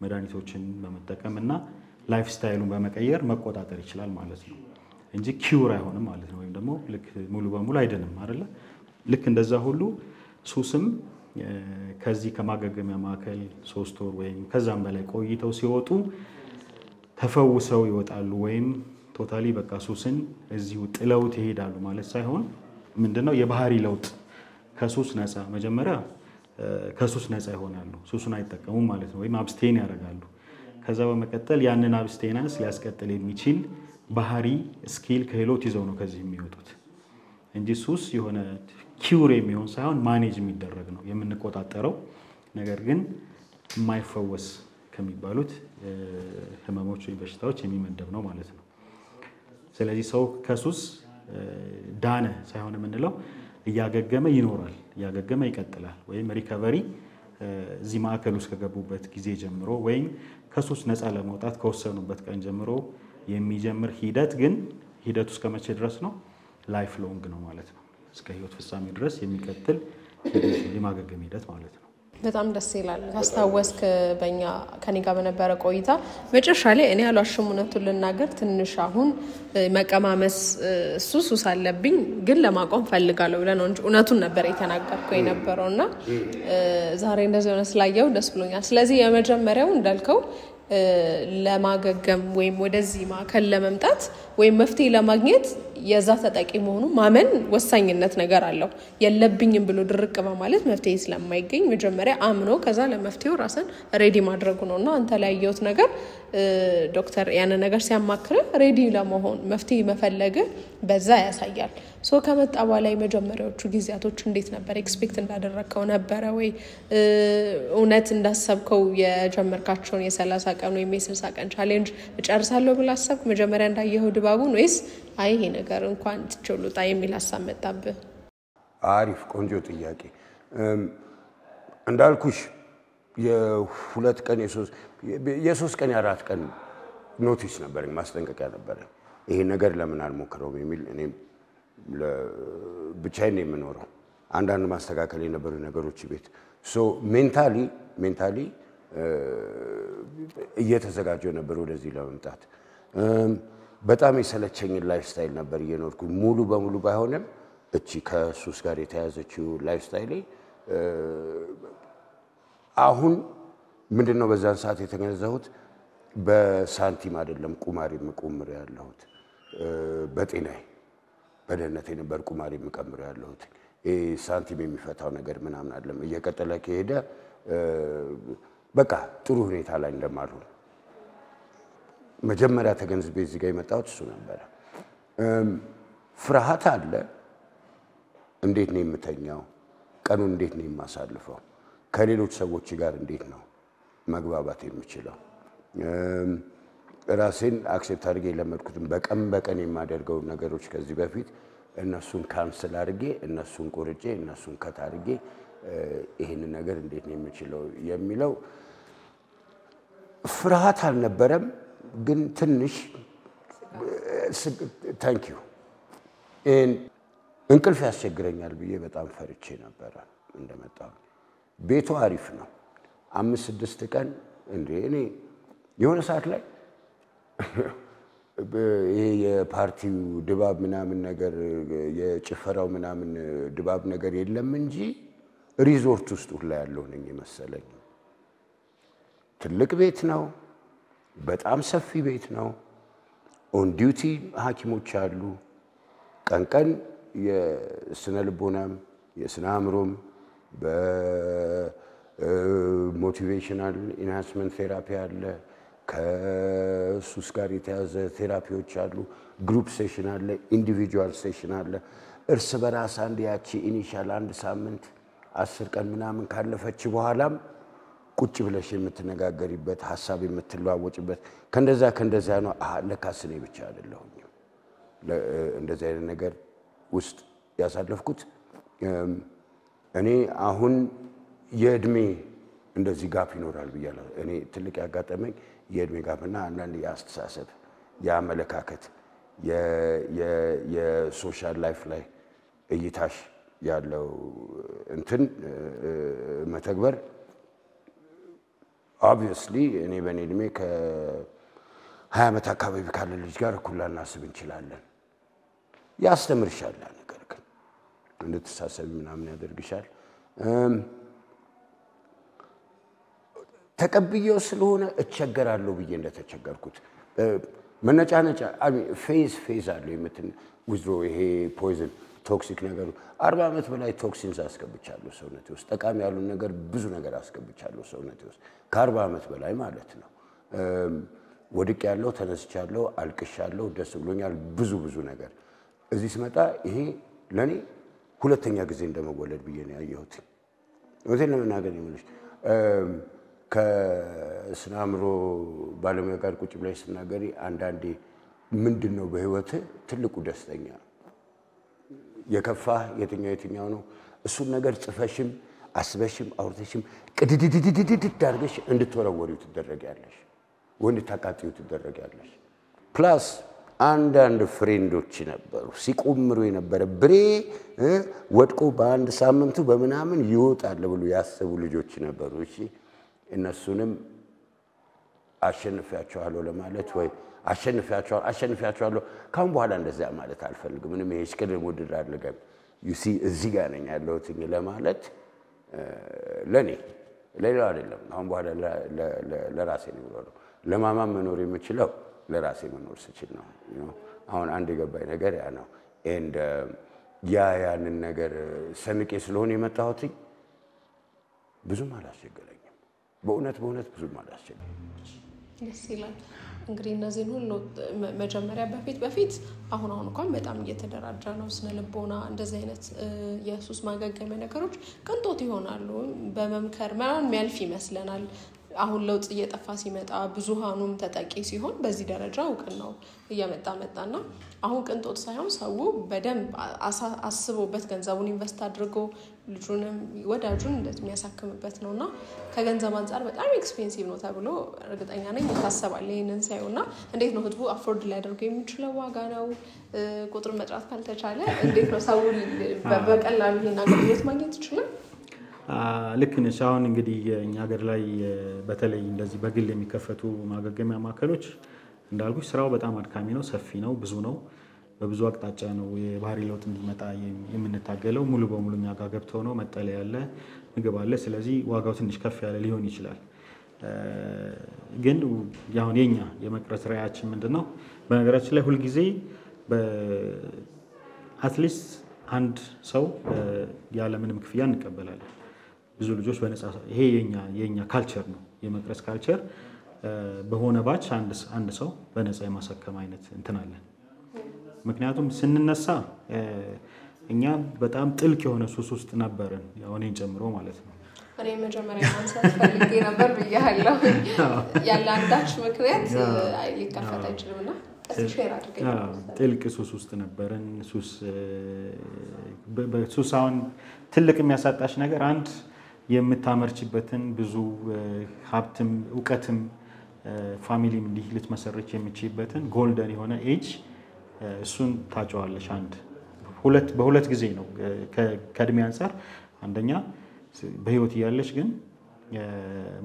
መድኃኒቶችን በመጠቀም እና ላይፍ ስታይሉን በመቀየር መቆጣጠር ይችላል ማለት ነው እንጂ ኪውር አይሆንም ማለት ነው። ወይም ደግሞ ልክ ሙሉ በሙሉ አይደንም አይደለ? ልክ እንደዛ ሁሉ ሱስም ከዚህ ከማገገሚያ ማዕከል 3 ወር ወይም ከዛም በላይ ቆይተው ሲወጡ ተፈውሰው ይወጣሉ ወይም ቶታሊ በቃ ሱስን እዚሁ ጥለውት ይሄዳሉ ማለት ሳይሆን ምንድነው የባህሪ ለውጥ ከሱስ ነፃ መጀመሪያ ከሱስ ነፃ ይሆናሉ። ሱስን አይጠቀሙም ማለት ነው ወይም አብስቴን ያደርጋሉ። ከዛ በመቀጠል ያንን አብስቴናንስ ሊያስቀጥል የሚችል ባህሪ ስኪል ክህሎት ይዘው ነው ከዚህ የሚወጡት እንጂ ሱስ የሆነ ኪውር የሚሆን ሳይሆን ማኔጅ የሚደረግ ነው የምንቆጣጠረው። ነገር ግን የማይፈወስ ከሚባሉት ህመሞች ወይ በሽታዎች የሚመደብ ነው ማለት ነው። ስለዚህ ሰው ከሱስ ዳነ ሳይሆን የምንለው እያገገመ ይኖራል፣ እያገገመ ይቀጥላል። ወይም ሪከቨሪ እዚህ ማዕከል ውስጥ ከገቡበት ጊዜ ጀምሮ ወይም ከሱስ ነፃ ለመውጣት ከወሰኑበት ቀን ጀምሮ የሚጀምር ሂደት ግን ሂደቱ እስከ መቼ ድረስ ነው? ላይፍ ሎንግ ነው ማለት ነው። እስከ ህይወት ፍጻሜ ድረስ የሚቀጥል የማገገም ሂደት ማለት ነው። በጣም ደስ ይላል። ታስታወስክ ከኔ ጋር በነበረ ቆይታ መጨረሻ ላይ እኔ ያሏሽም እውነቱን ልናገር ትንሽ አሁን መቀማመስ ሱስ አለብኝ ግን ለማቆም ፈልጋለሁ ብለህ ነው እንጂ እውነቱን ነበር የተናገርከው የነበረውና ዛሬ እንደዚህ ሆነ ስላየው ደስ ብሎኛል። ስለዚህ የመጀመሪያው እንዳልከው ለማገገም ወይም ወደዚህ ማዕከል ለመምጣት ወይም መፍትሄ ለማግኘት የዛ ተጠቂ መሆኑ ማመን ወሳኝነት ነገር አለው። የለብኝም ብሎ ድርቅ በማለት መፍትሄ ስለማይገኝ መጀመሪያ አምኖ ከዛ ለመፍትሄው ራስን ሬዲ ማድረጉ ነውና አንተ ላይ ያየሁት ነገር ዶክተር ያን ነገር ሲያማክር ሬዲ ለመሆን መፍትሄ መፈለግ በዛ ያሳያል። ከመጣ በኋላ የመጀመሪያዎቹ ጊዜያቶች እንዴት ነበር? ኤክስፔክት እንዳደረከው ነበር ወይ? እውነት እንዳሰብከው የጀመርካቸውን የ30 ቀን ወይም የ60 ቀን ቻሌንጅ እጨርሳለሁ ብለህ አሰብክ መጀመሪያ እንዳየኸው ድባቡን ወይስ አይ ይሄ ነገር እንኳን ትችሉታ የሚል ሐሳብ መጣብህ? አሪፍ ቆንጆ ጥያቄ። እንዳልኩሽ የ2 ቀን የ3 ቀን የ4 ቀን ኖቲስ ነበረኝ፣ ማስጠንቀቂያ ነበረኝ። ይሄ ነገር ለምን አልሞክረውም የሚል እኔም ብቻዬን ነው የምኖረው። አንዳንድ ማስተካከል የነበሩ ነገሮች ቤት ሜንታሊ እየተዘጋጀው ነበር ወደዚህ ለመምጣት። በጣም የሰለቸኝ ላይፍ ስታይል ነበር እየኖርኩ ሙሉ በሙሉ ባይሆንም እቺ ከሱስ ጋር የተያዘችው ላይፍ ስታይል አሁን ምንድነው በዛን ሰዓት የተገነዘቡት በሳንቲም አይደለም ቁማር የምቆምር ያለሁት በጤናዬ በደህንነቴ ነበር ቁማር የምቀምር ያለሁት ሳንቲም የሚፈታው ነገር ምናምን አይደለም እየቀጠለ ከሄደ በቃ ጥሩ ሁኔታ ላይ እንደማልሆን መጀመሪያ ተገንዝቤ እዚህ ጋር የመጣሁት እሱ ነበር ፍርሃት አለ እንዴት ነው የምተኛው ቀኑን እንዴት ነው የማሳልፈው ከሌሎች ሰዎች ጋር እንዴት ነው መግባባት የምችለው ራሴን አክሴፕት አድርጌ ለመድኩትን በቀን የማደርገው ነገሮች ከዚህ በፊት እነሱን ካንሰል አድርጌ እነሱን ቆርጬ እነሱን ከት አድርጌ ይሄን ነገር እንዴት ነው የምችለው የሚለው ፍርሃት አልነበረም ግን ትንሽ ታንክ ዩ እንቅልፍ ያስቸግረኛል ብዬ በጣም ፈርቼ ነበር እንደመጣው ቤቱ አሪፍ ነው 5-6 ቀን እንዴ እኔ የሆነ ሰዓት ላይ ይሄ የፓርቲው ድባብ ምናምን ነገር የጭፈራው ምናምን ድባብ ነገር የለም እንጂ ሪዞርት ውስጥ ሁላ ያለው ነኝ መሰለኝ ትልቅ ቤት ነው በጣም ሰፊ ቤት ነው ኦን ዲዩቲ ሐኪሞች አሉ ቀን የስነ ልቦናም የስነ አእምሮም በሞቲቬሽናል ኢንሃንስመንት ቴራፒ አለ ከሱስ ጋር የተያዘ ቴራፒዎች አሉ ግሩፕ ሴሽን አለ ኢንዲቪጁዋል ሴሽን አለ እርስ በራስ አንድ ያቺ ኢኒሻል አንድ ሳምንት 10 ቀን ምናምን ካለፈች በኋላም ቁጭ ብለሽ የምትነጋገሪበት ሐሳብ የምትለዋወጭበት ከእንደዛ ነው ለካስ እኔ ብቻ አይደለሁም እንደዛ አይነት ነገር ውስጥ ያሳለፍኩት እኔ አሁን የእድሜ እንደዚህ ጋፕ ይኖራል ብያለሁ እኔ ትልቅ ያጋጠመኝ የእድሜ ጋፕና አንዳንድ ያስተሳሰብ ያመለካከት የሶሻል ላይፍ ላይ እይታሽ ያለው እንትን መተግበር obviously እኔ በኔ እድሜ ከ20 ዓመት አካባቢ ካለ ልጅ ጋር እኩል ላናስብ እንችላለን ያስተምርሻል ነገር ግን እንድትሳሰብ ምናምን ያደርግሻል ተቀብየው ስለሆነ እቸገራለሁ ብዬ እንደተቸገርኩት መነጫነጫ ፌዝ አለው የምትን withdraw ይሄ ፖይዝን ቶክሲክ ነገሩ 40 ዓመት በላይ ቶክሲንስ አስገብቻለሁ ሰውነቴ ውስጥ ጠቃሚ ያሉ ነገር ብዙ ነገር አስገብቻለሁ ሰውነቴ ውስጥ ከ40 ዓመት በላይ ማለት ነው ወድቅ ያለው ተነስቻለሁ አልቅሻለሁ ደስ ብሎኛል ብዙ ነገር እዚህ ስመጣ ይሄ ለኔ ሁለተኛ ጊዜ እንደመወለድ ብዬ ነው ያየሁት ወተን ለመናገር ይመልሽ ከስነ አእምሮ ባለሙያ ጋር ቁጭ ብለሽ ስናገሪ አንዳንዴ ምንድነው በህይወት ትልቁ ደስተኛ የከፋ የትኛው ነው እሱን ነገር ጽፈሽም አስበሽም አውርተሽም ቅድድድድድድ አድርገሽ እንድትወረወሪው ትደረጊያለሽ ወንድ ታቃጥዩ ትደረጊያለሽ ፕላስ አንዳንድ ፍሬንዶች ነበሩ ሲቆምሩ የነበረ ብሬ ወድቆ በአንድ ሳምንቱ በመናምን ይወጣል ብሎ ያሰቡ ልጆች ነበሩ እሺ እነሱንም አሸንፊያቸዋለሁ ለማለት ወይ አሸንፊያቸዋለሁ ካሁን በኋላ እንደዛ ማለት አልፈልግም ምንም ይሄ እስከደም ወድር አይደለም you see እዚህ ጋር ነኝ ያለሁት ለማለት ለኔ ሌላው አይደለም አሁን በኋላ ለራሴ ነው ብለው ለማማም መኖር የምችለው ለራሴ መኖር ስችል ነው አሁን አንድ የገባኝ ነገር ያ ነው and ያንን ነገር ሰንቄ ስለሆነ የመጣሁት ብዙም አላስቸገረኝም በእውነት ብዙም አላስቸገረኝም ደስ ይላል እንግዲህ እነዚህ ሁሉ መጀመሪያ በፊት አሁን እንኳን በጣም እየተደራጀ ነው ስነ ልቦና እንደዚህ አይነት የሱስ ማገገሚያ ነገሮች ቅንጦት ይሆናሉ በመምከር ምናምን የሚያልፍ ይመስለናል አሁን ለውጥ እየጠፋ ሲመጣ ብዙሃኑም ተጠቂ ሲሆን በዚህ ደረጃ እውቅናው እየመጣና አሁን ቅንጦት ሳይሆን ሰው በደንብ አስቦበት ገንዘቡን ኢንቨስት አድርጎ ልጁንም ወዳጁን እንደዚህ የሚያሳክምበት ነውና ከገንዘብ አንፃር በጣም ኤክስፔንሲቭ ነው ተብሎ እርግጠኛ ነኝ ይታሰባል ይሄንን ሳይውና እንዴት ነው ህዝቡ አፎርድ ሊያደርገው የሚችለው ዋጋ ነው ቁጥር መጥራት ካልተቻለ እንዴት ነው ሰው በቀላሉ ይሄን አገልግሎት ማግኘት ይችላል ልክ ነሽ አሁን እንግዲህ እኛ ሀገር ላይ በተለይ እንደዚህ በግል የሚከፈቱ ማገገሚያ ማዕከሎች እንዳልኩሽ ስራው በጣም አድካሚ ነው፣ ሰፊ ነው፣ ብዙ ነው። በብዙ አቅጣጫ ነው የባህሪ ለውጥ እንዲመጣ የምንታገለው። ሙሉ በሙሉ እኛ ጋር ገብተው ነው መጠለያ ያለ ምግብ አለ። ስለዚህ ዋጋው ትንሽ ከፍ ያለ ሊሆን ይችላል። ግን ያሁን የኛ የመቅረጽ ራዕያችን ምንድነው? በነገራችን ላይ ሁልጊዜ አትሊስት አንድ ሰው ያለ ምንም ክፍያ እንቀበላለን። ብዙ ልጆች በነፃ ይሄ የኛ ካልቸር ነው፣ የመቅረጽ ካልቸር። በሆነ ባች አንድ ሰው በነፃ የማሳከም አይነት እንትን አለን። ምክንያቱም ስንነሳ እኛ በጣም ጥልቅ የሆነ ሱስ ውስጥ ነበርን፣ ያው እኔን ጨምሮ ማለት ነው። እኔ መጀመሪያ ማንሳት ፈልጌ ነበር ብያለሁ። ያለ አንዳች ምክንያት ሊከፈት አይችልምና ሼር አድርገኝ። ጥልቅ ሱስ ውስጥ ነበርን። ሱስ አሁን ትልቅ የሚያሳጣሽ ነገር አንድ የምታመርችበትን ብዙ ሀብትም እውቀትም ፋሚሊም እንዲህ ልትመሰርች የምችይበትን ጎልደን የሆነ ኤጅ እሱን ታጨዋለሽ። በሁለት ጊዜ ነው ከእድሜ አንጻር። አንደኛ በህይወት እያለሽ ግን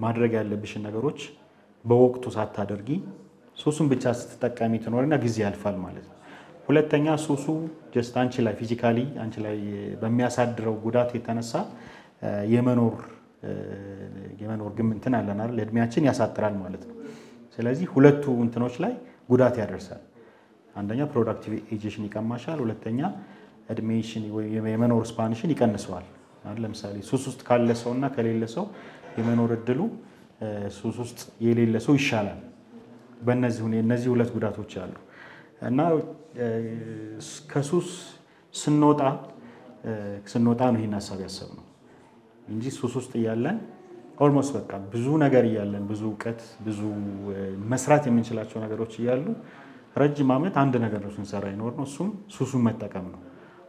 ማድረግ ያለብሽን ነገሮች በወቅቱ ሳታደርጊ ሱሱን ብቻ ስትጠቀሚ ትኖርና ጊዜ ያልፋል ማለት ነው። ሁለተኛ ሱሱ ጀስት አንቺ ላይ ፊዚካሊ አንቺ ላይ በሚያሳድረው ጉዳት የተነሳ የመኖር ግምትን አለን አይደል? እድሜያችን ያሳጥራል ማለት ነው። ስለዚህ ሁለቱ እንትኖች ላይ ጉዳት ያደርሳል። አንደኛ ፕሮዳክቲቭ ኤጅሽን ይቀማሻል፣ ሁለተኛ እድሜሽን ወይ የመኖር ስፓንሽን ይቀንሰዋል። ለምሳሌ ሱስ ውስጥ ካለ ሰውና ከሌለ ሰው የመኖር እድሉ ሱስ ውስጥ የሌለ ሰው ይሻላል። እነዚህ ሁለት ጉዳቶች አሉ እና ከሱስ ስንወጣ ነው ይህን ሀሳብ ያሰብነው እንጂ ሱስ ውስጥ እያለን ኦልሞስት በቃ ብዙ ነገር እያለን ብዙ እውቀት ብዙ መስራት የምንችላቸው ነገሮች እያሉ ረጅም ዓመት አንድ ነገር ነው ስንሰራ ይኖር ነው። እሱም ሱሱን መጠቀም ነው።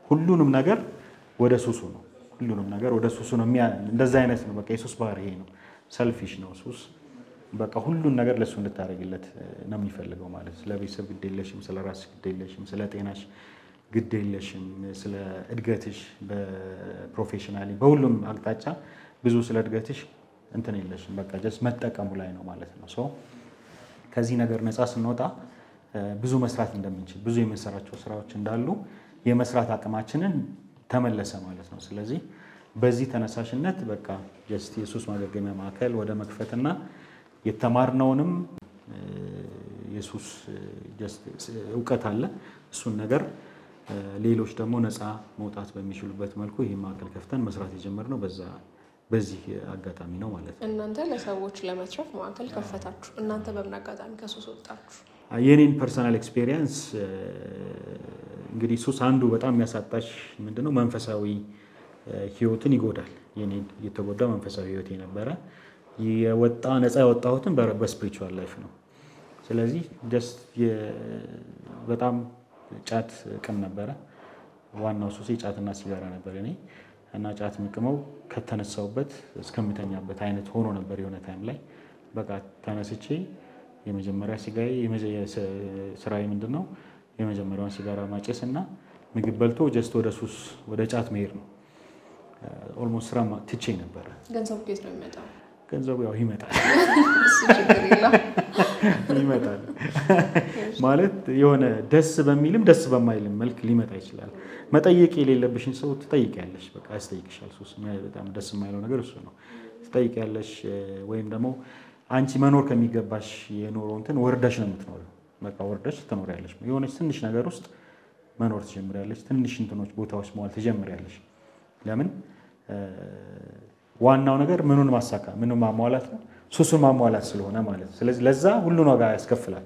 ሁሉንም ነገር ወደ ሱሱ ነው። እንደዛ አይነት ነው። በቃ የሱስ ባህሪ ይሄ ነው። ሰልፊሽ ነው ሱስ። በቃ ሁሉን ነገር ለሱ እንድታደርግለት ነው የሚፈልገው ማለት። ስለ ቤተሰብ ግድ የለሽም፣ ስለ ራስሽ ግድ የለሽም፣ ስለ ጤናሽ ግድ የለሽም፣ ስለ እድገትሽ በፕሮፌሽናሊ በሁሉም አቅጣጫ ብዙ ስለ እድገትሽ እንትን የለሽም። በቃ ጀስት መጠቀሙ ላይ ነው ማለት ነው። ሶ ከዚህ ነገር ነፃ ስንወጣ ብዙ መስራት እንደምንችል ብዙ የምንሰራቸው ስራዎች እንዳሉ የመስራት አቅማችንን ተመለሰ ማለት ነው። ስለዚህ በዚህ ተነሳሽነት በቃ ጀስት የሱስ ማገገሚያ ማዕከል ወደ መክፈትና የተማርነውንም የሱስ ጀስት እውቀት አለ እሱን ነገር ሌሎች ደግሞ ነፃ መውጣት በሚችሉበት መልኩ ይሄ ማዕከል ከፍተን መስራት የጀመርነው በዚህ አጋጣሚ ነው ማለት ነው። እናንተ ለሰዎች ለመትረፍ ማዕከል ከፈታችሁ። እናንተ በምን አጋጣሚ ከሱስ ወጣችሁ? የኔን ፐርሰናል ኤክስፒሪየንስ እንግዲህ ሱስ አንዱ በጣም የሚያሳጣሽ ምንድነው መንፈሳዊ ህይወትን ይጎዳል። የኔን የተጎዳ መንፈሳዊ ህይወት የነበረ ነፃ ያወጣሁትን በስፒሪቹዋል ላይፍ ነው። ስለዚህ ጀስት በጣም ጫት ቅም ነበረ። ዋናው ሱሴ ጫትና ሲጋራ ነበር እኔ እና ጫት ምቅመው ከተነሳውበት እስከምተኛበት አይነት ሆኖ ነበር። የሆነ ታይም ላይ በቃ ተነስቼ የመጀመሪያ ሲጋራ ስራዬ ምንድነው የመጀመሪያውን ሲጋራ ማጨስ እና ምግብ በልቶ ጀስት ወደ ሱስ ወደ ጫት መሄድ ነው። ኦልሞስት ስራ ትቼ ነበር። ገንዘቡ ከየት ነው የሚመጣው? ገንዘቡ ያው ይመጣል። እሱ ችግር የለም ይመጣል ማለት የሆነ ደስ በሚልም ደስ በማይልም መልክ ሊመጣ ይችላል። መጠየቅ የሌለብሽን ሰው ትጠይቂያለሽ። በቃ ያስጠይቅሻል። ሱስ በጣም ደስ የማይለው ነገር እሱ ነው። ትጠይቂያለሽ ወይም ደግሞ አንቺ መኖር ከሚገባሽ የኖረው እንትን ወርደሽ ነው የምትኖሪው። በቃ ወርደሽ ትኖሪያለሽ። የሆነች ትንሽ ነገር ውስጥ መኖር ትጀምሪያለሽ። ትንሽ እንትኖች ቦታዎች መዋል ትጀምሪያለሽ። ለምን ዋናው ነገር ምኑን ማሟላት ነው? ሱሱን ማሟላት ስለሆነ ማለት ነው። ስለዚህ ለዛ ሁሉን ዋጋ ያስከፍላል።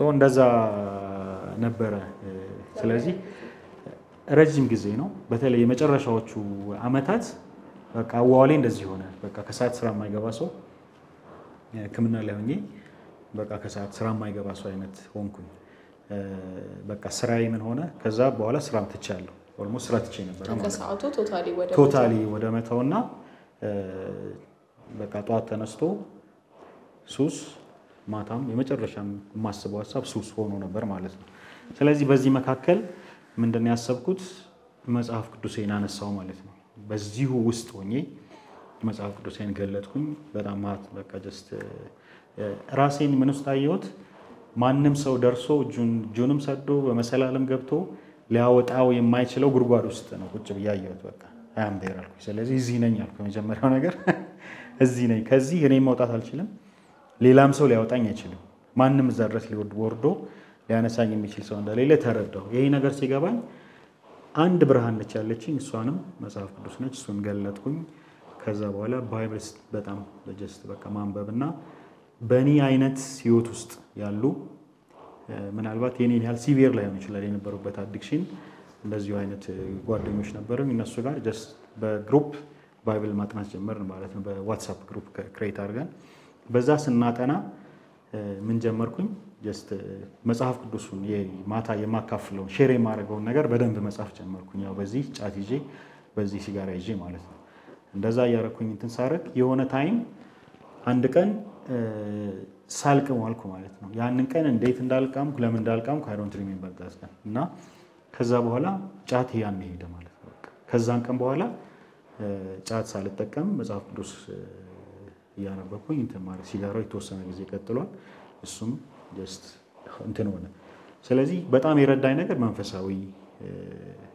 እንደዛ ነበረ። ስለዚህ ረጅም ጊዜ ነው። በተለይ የመጨረሻዎቹ አመታት በቃ አዋዋሌ እንደዚህ ሆነ። በቃ ከሰዓት ስራ የማይገባ ሰው ሕክምና ላይ ሆኜ በቃ ከሰዓት ስራ የማይገባ ሰው አይነት ሆንኩኝ። በቃ ስራዬ ምን ሆነ? ከዛ በኋላ ስራም ትቻለሁ። ኦልሞስት ስራ ትቼ ነበር ማለት ነው። ከሰዓቱ ቶታሊ ወደ መተውና በቃ ጧት ተነስቶ ሱስ ማታም የመጨረሻም የማስበው ሀሳብ ሱስ ሆኖ ነበር ማለት ነው። ስለዚህ በዚህ መካከል ምንድነው ያሰብኩት? መጽሐፍ ቅዱሴን አነሳው ማለት ነው። በዚሁ ውስጥ ሆኜ መጽሐፍ ቅዱሴን ገለጥኩኝ። በጣም በቃ ጀስት ራሴን ምን ውስጥ አየሁት? ማንም ሰው ደርሶ እጁንም ሰዶ በመሰላለም ገብቶ ሊያወጣው የማይችለው ጉድጓድ ውስጥ ነው ቁጭ ብዬ ያየሁት። በቃ አያም ዴር አልኩኝ። ስለዚህ እዚህ ነኝ አልኩ። የመጀመሪያው ነገር እዚህ ነኝ። ከዚህ እኔ መውጣት አልችልም፣ ሌላም ሰው ሊያወጣኝ አይችልም። ማንም እዛ ድረስ ወርዶ ሊያነሳኝ የሚችል ሰው እንደሌለ ተረዳሁ። ይሄ ነገር ሲገባኝ አንድ ብርሃን ነች ያለችኝ፣ እሷንም መጽሐፍ ቅዱስ ነች። እሱን ገለጥኩኝ። ከዛ በኋላ ባይብል በጣም ጀስት በቃ ማንበብና በእኔ አይነት ህይወት ውስጥ ያሉ ምናልባት የኔን ያህል ሲቪር ላይሆን ይችላል የነበሩበት አዲክሽን እንደዚሁ አይነት ጓደኞች ነበሩኝ። እነሱ ጋር ጀስት በግሩፕ ባይብል ማጥናት ጀመርን ማለት ነው። በዋትስአፕ ግሩፕ ክሬት አድርገን በዛ ስናጠና ምን ጀመርኩኝ? ጀስት መጽሐፍ ቅዱሱን ማታ የማካፍለውን ሼር የማደርገውን ነገር በደንብ መጻፍ ጀመርኩኝ። ያው በዚህ ጫት ይዤ በዚህ ሲጋራ ይዤ ማለት ነው። እንደዛ እያደረኩኝ እንትን ሳረግ የሆነ ታይም አንድ ቀን ሳልቅም ዋልኩ ማለት ነው። ያንን ቀን እንዴት እንዳልቃምኩ ለምን እንዳልቃምኩ አይ ዶንት ሪሜምበር ዳት ቀን እና ከዛ በኋላ ጫት ያን ሄደ ማለት ነው። ከዛን ቀን በኋላ ጫት ሳልጠቀም መጽሐፍ ቅዱስ እያነበብኩኝ እንትን ማለት ሲጋራው የተወሰነ ጊዜ ቀጥሏል። እሱም ጀስት እንትን ሆነ። ስለዚህ በጣም የረዳኝ ነገር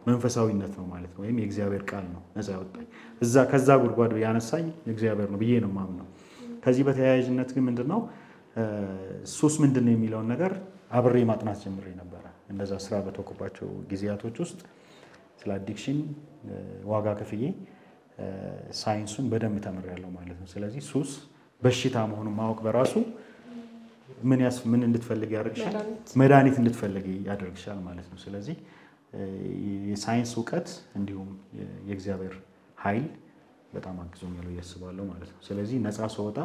መንፈሳዊነት ነው ማለት ነው፣ ወይም የእግዚአብሔር ቃል ነው ነፃ ያወጣኝ። ከዛ ጉድጓድ ያነሳኝ እግዚአብሔር ነው ብዬ ነው የማምነው። ከዚህ በተያያዥነት ግን ምንድነው ሱስ ምንድነው የሚለውን ነገር አብሬ ማጥናት ጀምሬ ነበረ። እንደዛ ስራ በተወኩባቸው ጊዜያቶች ውስጥ ስለ አዲክሽን ዋጋ ከፍዬ ሳይንሱን በደንብ ተምሬያለሁ ማለት ነው። ስለዚህ ሱስ በሽታ መሆኑን ማወቅ በራሱ ምን እንድትፈልግ ያደርግሻል? መድኃኒት እንድትፈልግ ያደርግሻል ማለት ነው። ስለዚህ የሳይንስ እውቀት እንዲሁም የእግዚአብሔር ኃይል በጣም አግዞኛል ያስባለሁ ማለት ነው። ስለዚህ ነፃ ስወጣ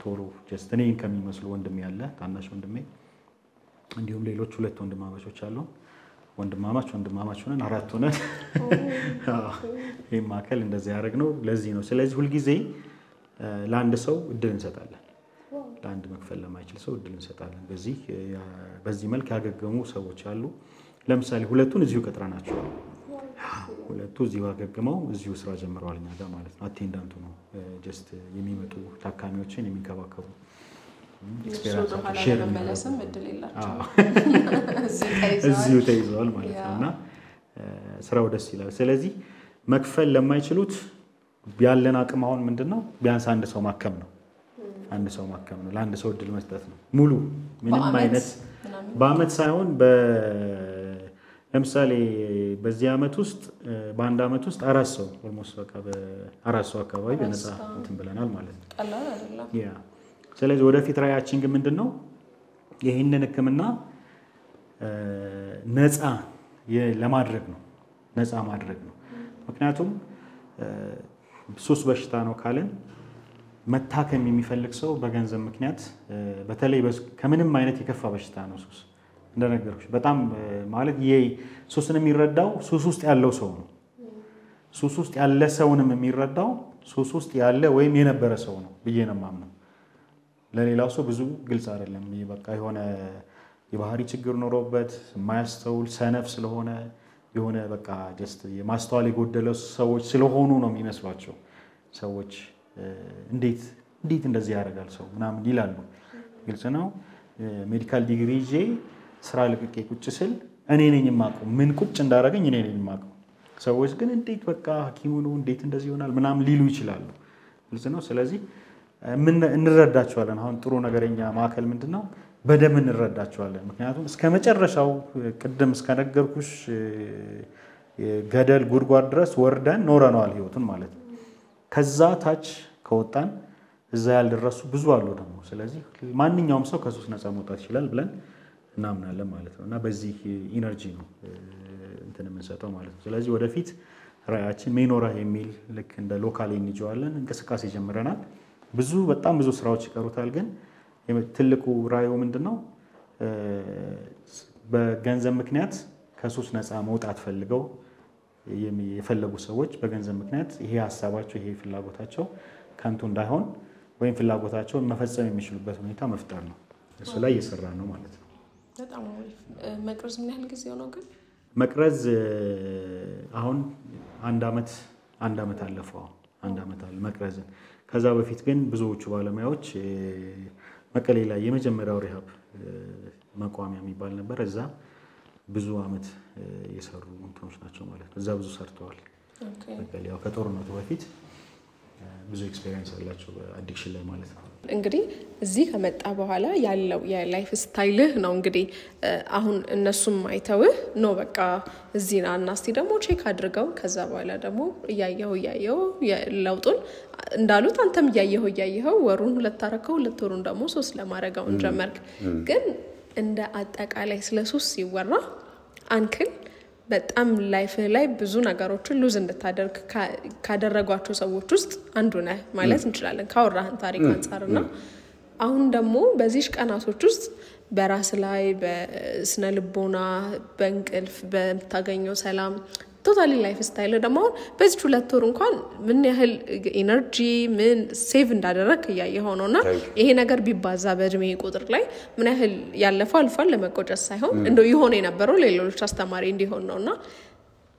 ቶሎ ጀስት እኔን ከሚመስሉ ወንድሜ ያለ ታናሽ ወንድሜ እንዲሁም ሌሎች 2 ወንድማማቾች አሉ። ወንድማማች ሆነን 4 ሆነን ይሄ ማከል እንደዚህ ያደረግነው ለዚህ ነው። ስለዚህ ሁልጊዜ ለአንድ ሰው እድል እንሰጣለን። ለአንድ መክፈል ለማይችል ሰው እድል እንሰጣለን። በዚህ መልክ ያገገሙ ሰዎች አሉ። ለምሳሌ 2ቱን እዚሁ ቀጥረናቸዋል። 2ቱ እዚሁ አገግመው እዚሁ ስራ ጀምረዋል እኛ ጋር ማለት ነው። አቴንዳንቱ ነው ጀስት የሚመጡ ታካሚዎችን የሚንከባከቡ ሼር መለስም እድል የላቸው እዚሁ ተይዘዋል ማለት ነው። እና ስራው ደስ ይላል። ስለዚህ መክፈል ለማይችሉት ያለን አቅም አሁን ምንድነው ቢያንስ አንድ ሰው ማከም ነው። ለአንድ ሰው እድል መስጠት ነው። ሙሉ ምንም አይነት በአመት ሳይሆን ለምሳሌ በዚህ አመት ውስጥ በአንድ አመት ውስጥ 4 ሰው ኦልሞስት በቃ በ4 ሰው አካባቢ በነፃ እንትን ብለናል ማለት ነው። ቀላል አይደለም። ያ ስለዚህ ወደፊት ራያችን ግን ምንድነው ይሄንን ህክምና ነፃ ለማድረግ ነው። ነፃ ማድረግ ነው። ምክንያቱም ሱስ በሽታ ነው ካልን መታከም የሚፈልግ ሰው በገንዘብ ምክንያት በተለይ ከምንም አይነት የከፋ በሽታ ነው ሱስ። እንደነገርኩሽ በጣም ማለት ሱስን የሚረዳው ሱስ ውስጥ ያለው ሰው ነው። ሱስ ውስጥ ያለ ሰውንም የሚረዳው ሱስ ውስጥ ያለ ወይም የነበረ ሰው ነው ብዬ ነው የማምነው። ለሌላው ሰው ብዙ ግልጽ አይደለም። በቃ የሆነ የባህሪ ችግር ኖሮበት የማያስተውል ሰነፍ ስለሆነ የሆነ በቃ ጀስት የማስተዋል የጎደለው ሰዎች ስለሆኑ ነው የሚመስሏቸው ሰዎች እንዴት እንደዚህ ያደርጋል ሰው ምናምን ይላሉ። ግልጽ ነው። ሜዲካል ዲግሪ ይዤ ስራ ልቅቄ ቁጭ ስል እኔ ነኝ የማውቀው ምን ቁጭ እንዳደረገኝ እኔ ነኝ የማውቀው። ሰዎች ግን እንዴት በቃ ሐኪሙ ነው እንዴት እንደዚህ ይሆናል ምናምን ሊሉ ይችላሉ። ግልጽ ነው። ስለዚህ እንረዳቸዋለን። አሁን ጥሩ ነገረኛ ማዕከል ምንድነው በደም እንረዳቸዋለን። ምክንያቱም እስከመጨረሻው ቅድም እስከነገርኩሽ ገደል ጉድጓድ ድረስ ወርደን ኖረናል ህይወቱን ማለት ነው። ከዛ ታች ከወጣን እዛ ያልደረሱ ብዙ አሉ ደግሞ። ስለዚህ ማንኛውም ሰው ከሱስ ነፃ መውጣት ይችላል ብለን እናምናለን ማለት ነው። እና በዚህ ኢነርጂ ነው እንትን የምንሰጠው ማለት ነው። ስለዚህ ወደፊት ራያችን ሜኖራ የሚል ልክ እንደ ሎካል እንጆዋለን እንቅስቃሴ ጀምረናል። በጣም ብዙ ስራዎች ይቀሩታል። ግን ትልቁ ራዩ ምንድነው በገንዘብ ምክንያት ከሱስ ነፃ መውጣት ፈልገው የፈለጉ ሰዎች በገንዘብ ምክንያት ይሄ ሐሳባቸው ይሄ ፍላጎታቸው ከንቱ እንዳይሆን ወይም ፍላጎታቸውን መፈጸም የሚችሉበት ሁኔታ መፍጠር ነው። እሱ ላይ እየሰራን ነው ማለት ነው። በጣም አሪፍ። መቅረዝ ምን ያህል ጊዜ ነው ግን? መቅረዝ አሁን አንድ አመት አለፈው። አንድ አመት አለ መቅረዝን። ከዛ በፊት ግን ብዙዎቹ ባለሙያዎች መቀሌ ላይ የመጀመሪያው ሪሃብ መቋሚያ የሚባል ነበር እዛ ብዙ አመት የሰሩ እንትኖች ናቸው ማለት ነው እዛ ብዙ ሰርተዋል በቃ ያው ከጦርነቱ በፊት ብዙ ኤክስፒሪየንስ አላቸው አዲክሽን ላይ ማለት ነው እንግዲህ እዚህ ከመጣ በኋላ ያለው የላይፍ ስታይልህ ነው እንግዲህ አሁን እነሱም አይተውህ ነው በቃ እዚህ እና እስቲ ደግሞ ቼክ አድርገው ከዛ በኋላ ደግሞ ያያየው ለውጡን እንዳሉት አንተም ያያየው ወሩን 2 አረከው 2 ወሩን ደግሞ 3 ለማረጋው ጀመርክ ግን እንደ አጠቃላይ ስለሱስ ሲወራ አንክል በጣም ላይፍ ላይ ብዙ ነገሮችን ሉዝ እንድታደርግ ካደረጓቸው ሰዎች ውስጥ አንዱ ነህ ማለት እንችላለን ካወራህን ታሪክ አንፃርና አሁን ደግሞ በዚህ ቀናቶች ውስጥ በራስ ላይ በስነ ልቦና በእንቅልፍ በምታገኘው ሰላም ቶታሊ ላይፍ ስታይል ደግሞ በዚህ 2 ወር እንኳን ምን ያህል ኢነርጂ ምን ሴቭ እንዳደረክ ያያየው ነውና ይሄ ነገር ቢባዛ በእድሜ ቁጥር ላይ ምን ያህል ያለፈው አልፏል ለመቆጨት ሳይሆን እንደው ይሆነ የነበረው ሌሎች አስተማሪ እንዲሆን ነውና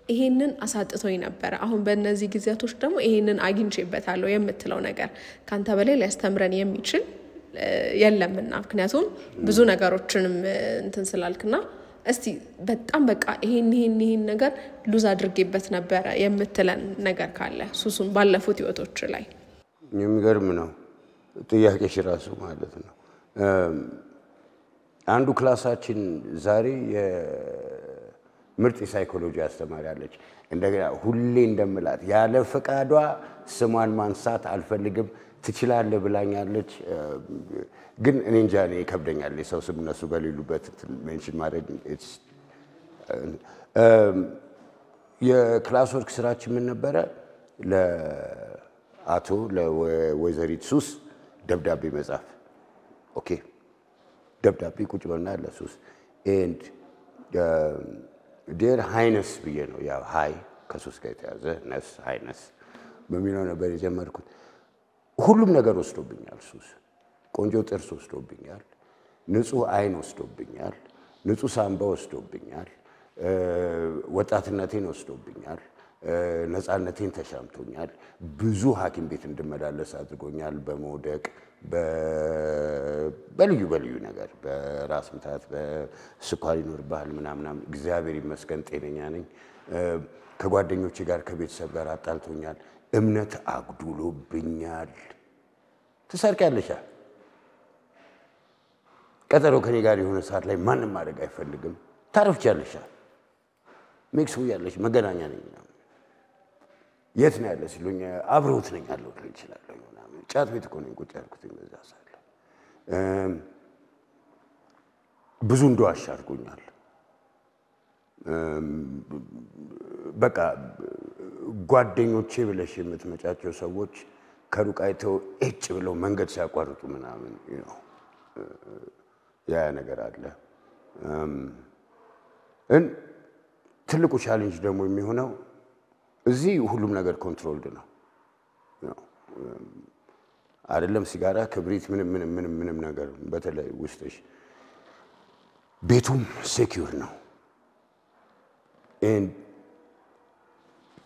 ይሄንን አሳጥቶኝ ነበር አሁን በእነዚህ ጊዜያቶች ደግሞ ይሄንን አግኝቼበታለሁ የምትለው ነገር ካንተ በላይ ሊያስተምረን የሚችል የለምና ምክንያቱም ብዙ ነገሮችንም እንትን ስላልክና እስቲ በጣም በቃ ይሄን ነገር ሉዝ አድርጌበት ነበር የምትለን ነገር ካለ ሱሱን ባለፉት ህይወቶች ላይ የሚገርም ነው ጥያቄሽ ራሱ ማለት ነው አንዱ ክላሳችን ዛሬ የምርጥ ሳይኮሎጂ አስተማሪ አለች እንደገና ሁሌ እንደምላት ያለ ፈቃዷ ስሟን ማንሳት አልፈልግም ትችላለህ ብላኛለች ግን እኔ እንጃ እኔ ከብደኛል የሰው ስም እነሱ በሌሉበት ሜንሽን ማድረግ የክላስ ወርክ ስራችን ምን ነበረ ለአቶ ለወይዘሪት ሱስ ደብዳቤ መጻፍ ኦኬ ደብዳቤ ቁጭ በልና ለሱስ ኤንድ ዴር ሃይነስ ብዬ ነው ያው ሃይ ከሱስ ጋር የተያዘ ነስ ሃይነስ በሚለው ነበር የጀመርኩት ሁሉም ነገር ወስዶብኛል ሱስ ቆንጆ ጥርስ ወስዶብኛል ንጹህ አይን ወስዶብኛል ንጹህ ሳምባ ወስዶብኛል ወጣትነቴን ወስዶብኛል ነፃነቴን ተሻምቶኛል ብዙ ሐኪም ቤት እንድመላለስ አድርጎኛል በመውደቅ በልዩ ነገር በራስ ምታት በስኳር ይኖርባል ምናምን እግዚአብሔር ይመስገን ጤነኛ ነኝ ከጓደኞቼ ጋር ከቤተሰብ ጋር አጣልቶኛል እምነት አጉድሎብኛል ተሰርቀያለሽ ቀጠሮ ከኔ ጋር የሆነ ሰዓት ላይ ማንንም ማድረግ አይፈልግም ታረፍቻለሽ ሜክስ ያለሽ መገናኛ ነኝ የት ነው ያለሽ ሲሉኝ አብሮት ነኝ ያለው ልል ይችላል ምናምን ጫት ቤት እኮ ነኝ ቁጭ ያልኩት በዛ ሰዓት ብዙ እንደዋሽ አድርጎኛል በቃ ጓደኞቼ ብለሽ የምትመጫቸው ሰዎች ከሩቅ አይተው እጭ ብለው መንገድ ሲያቋርጡ ምናምን ነው ያ ነገር አለ ትልቁ ቻሌንጅ ደግሞ የሚሆነው እዚህ ሁሉም ነገር ኮንትሮልድ ነው አይደለም ሲጋራ ክብሪት ምንም ነገር በተለይ ውስጥሽ ቤቱም ሴኩር ነው and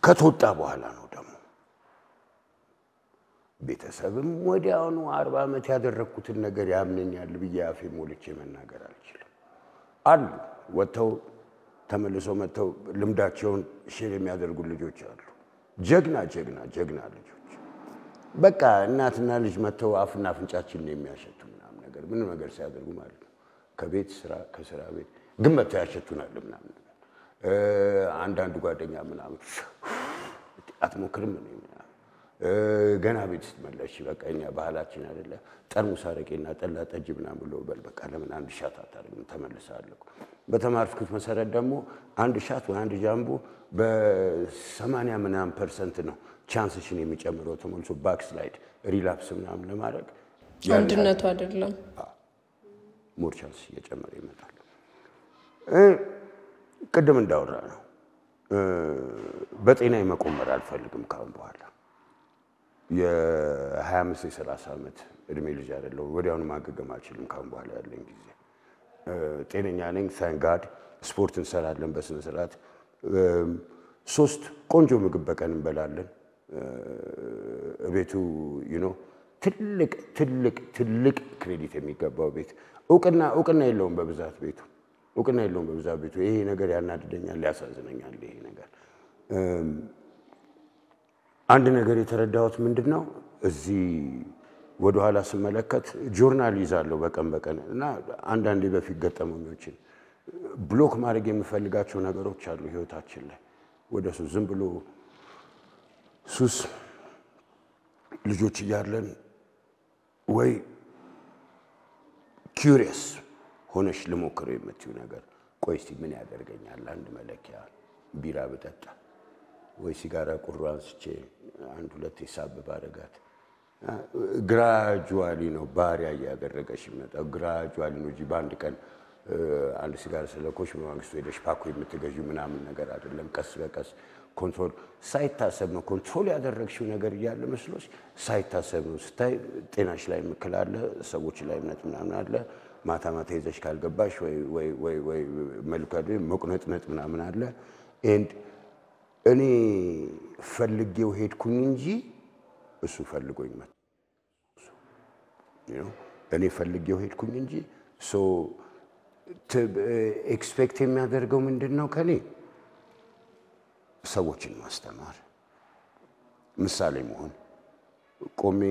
ከተወጣ በኋላ ነው ደግሞ ቤተሰብም ወዲያውኑ 40 አመት ያደረኩትን ነገር ያምነኛል ብዬ አፌ ሞልቼ መናገር አልችልም አሉ ወጥተው ተመልሰው መጥተው ልምዳቸውን ሼር የሚያደርጉ ልጆች አሉ ጀግና ልጆች በቃ እናትና ልጅ መጥተው አፍና አፍንጫችን ነው የሚያሸቱ ምናምን ነገር ምን ነገር ሲያደርጉ ማለት ነው ከቤት ስራ ከስራ ቤት ግን መጥተው ያሸቱናል ምናምን አንዳንድ ጓደኛ ምናምን አትሞክርም ነው ገና ቤት ስትመለሽ በቃኛ ባህላችን አይደለ ጠርሙስ አረቄና ጠላ ጠጅ ምናምን ብሎ በቃ ለምን አንድ ሻት አታርግም ተመልሳለሁ በተማርኩት መሰረት ደግሞ አንድ ሻት ወይ አንድ ጃምቦ በ80 ምናምን% ነው ቻንስሽን የሚጨምረው ተመልሶ ባክስላይድ ሪላፕስ ምናምን ለማድረግ አንድነቱ አይደለም ሞር ቻንስ እየጨመረ ይመጣል ቅድም እንዳወራ ነው በጤና መቆመር አልፈልግም ካሁን በኋላ የ25 30 አመት እድሜ ልጅ አይደለም ወዲያውኑ ማገገም አልችልም ካሁን በኋላ ያለኝ ጊዜ ጤነኛ ነኝ thank god ስፖርት እንሰራለን በስነ ስርዓት 3 ቆንጆ ምግብ በቀን እንበላለን ቤቱ you know ትልቅ ክሬዲት የሚገባው ቤት እውቅና የለውም በብዛት ቤቱ እውቅና የለውም በብዛት ቤቱ ይሄ ነገር ያናድደኛል ያሳዝነኛል ይሄ ነገር አንድ ነገር የተረዳሁት ምንድነው እዚህ ወደ ኋላ ስመለከት ጆርናል ይዛለሁ በቀን እና አንዳንዴ በፊት ገጠመኞችን ብሎክ ማድረግ የምፈልጋቸው ነገሮች አሉ ህይወታችን ላይ ወደሱ ዝም ብሎ ሱስ ልጆች እያለን ወይ ኪዩሪየስ ሆነሽ ልሞክረው የምትዩ ነገር ቆይ እስቲ ምን ያደርገኛል አንድ መለኪያ ቢራ ብጠጣ ወይ ሲጋራ ቁርባን ስቼ አንድ ሁለት ሂሳብ ባረጋት ግራጁዋሊ ነው ባሪያ ያደረገሽ መጣው ግራጁዋሊ ነው እንጂ ባንድ ቀን አንድ ሲጋራ ስለኮሽ በማግስቱ ሄደሽ ፓኮ የምትገዢ ምናምን ነገር አይደለም ቀስ በቀስ ኮንትሮል ሳይታሰብ ነው ኮንትሮል ያደረግሽው ነገር ያለ መስሎሽ ሳይታሰብ ነው ስታይ ጤናሽ ላይ ምክላለ ሰዎች ላይ እምነት ምናምን አለ ማታ ይዘሽ ካልገባሽ ወይ መልካዱ መቁነጥነጥ ምናምን አለ and እኔ ፈልጌው ሄድኩኝ እንጂ እሱ ፈልጎኝ መጣ እኔ ፈልጌው ሄድኩኝ እንጂ so ኤክስፔክት የሚያደርገው ምንድነው ከኔ ሰዎችን ማስተማር ምሳሌ መሆን ቆሜ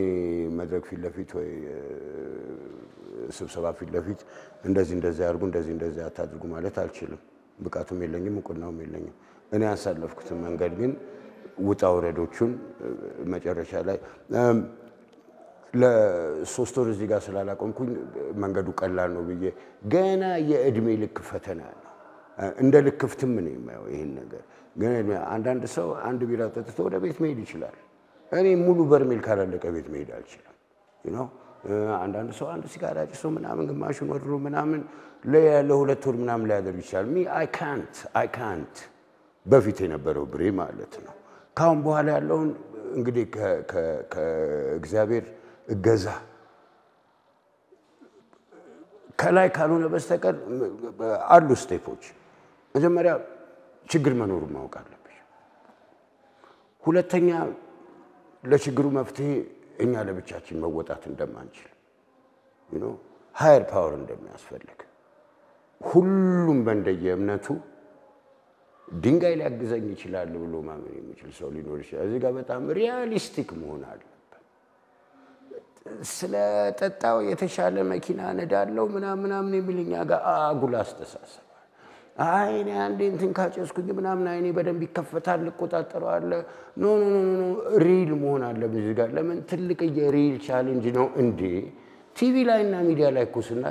መድረክ ፊት ለፊት ወይ ስብሰባ ፊት ለፊት እንደዚህ ያርጉ እንደዚህ አታድርጉ ማለት አልችልም ብቃቱም የለኝም እውቅናውም የለኝም እኔ ያሳለፍኩት መንገድ ግን ውጣው ረዶቹን መጨረሻ ላይ ለሶስት ወር እዚህ ጋር ስላላቆምኩኝ መንገዱ ቀላል ነው ብዬ ገና የእድሜ ልክ ፈተና ነው እንደ ልክፍትም ነው የማየው ይሄን ነገር ግን አንዳንድ ሰው አንድ ቢራ ጠጥቶ ወደ ቤት መሄድ ይችላል እኔ ሙሉ በርሜል ካላለቀ ቤት መሄድ አልችልም አንዳንድ ሰው አንድ ሲጋራ ጭሶ ምናምን ግማሹን ወድሮ ምናምን ለሁለት ወር ምናምን ሊያደርግ ይችላል ሚ I can't በፊት የነበረው ብሬ ማለት ነው ካሁን በኋላ ያለውን እንግዲህ ከእግዚአብሔር እገዛ ከላይ ካልሆነ በስተቀር አሉ ስቴፖች መጀመሪያ ችግር መኖሩን ማወቅ አለብሽ ሁለተኛ ለችግሩ መፍትሄ እኛ ለብቻችን መወጣት እንደማንችል ሃየር ፓወር እንደሚያስፈልግ ሁሉም በእንደየእምነቱ ድንጋይ ሊያግዘኝ ይችላል ብሎ ማመን የሚችል ሰው ሊኖር ይችላል እዚህ ጋር በጣም ሪያሊስቲክ መሆን አለበት ስለ ጠጣው የተሻለ መኪና ነዳለው ምናምን የሚልኛ ጋር አጉል አስተሳሰብ አይኔ አንዴ እንትን ካጨስኩኝ ምናምን አይኔ በደንብ ይከፈታል ልቆጣጠረዋል ኖ ሪል መሆን አለበት እዚህ ጋር ለምን ትልቅ የሪል ቻሌንጅ ነው እንዴ ቲቪ ላይና ሚዲያ ላይ ኩስና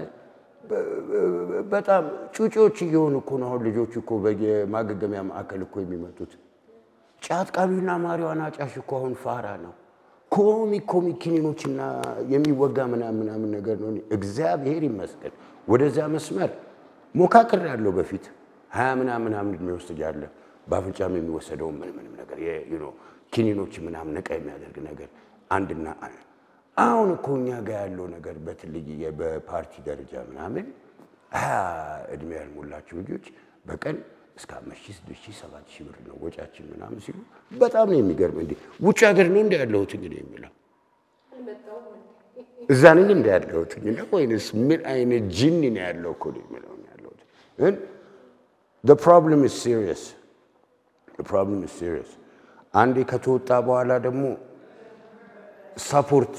በጣም ጩጮች እየሆኑ እኮ ነው ልጆች እኮ በማገገሚያ ማዕከል እኮ የሚመጡት ጫት ቃቢና ማሪዋና ጫሽ እኮ አሁን ፋራ ነው ኮሚክ ኪኒኖችና የሚወጋ ምናምን ነገር ነው እግዚአብሔር ይመስገን ወደዛ መስመር ሞካክር ያለው በፊት 20 ምናምን የሚወስድ ያለ ባፍንጫም የሚወሰደው ምንም ነገር ኪኒኖች ምናምን ነቃ የሚያደርግ ነገር አንድና አሁን እኮ እኛ ጋር ያለው ነገር በትልቅ በፓርቲ ደረጃ ምናምን እድሜ ያልሞላችሁ ልጆች በቀን እስከ 5,000-7,000 ብር ነው ወጫችን ምናምን ሲሉ በጣም ነው የሚገርም እንዴ ውጭ ሀገር ነው እንደ ያለሁት እንግዲህ የሚለው እዛ ነኝ እንደ ያለሁት እንግዲህ ወይንስ ምን አይነት ጂኒ ነው ያለው እኮ ነው የሚለው ያለሁት and the problem is serious አንዴ ከተወጣ በኋላ ደግሞ ሰፖርት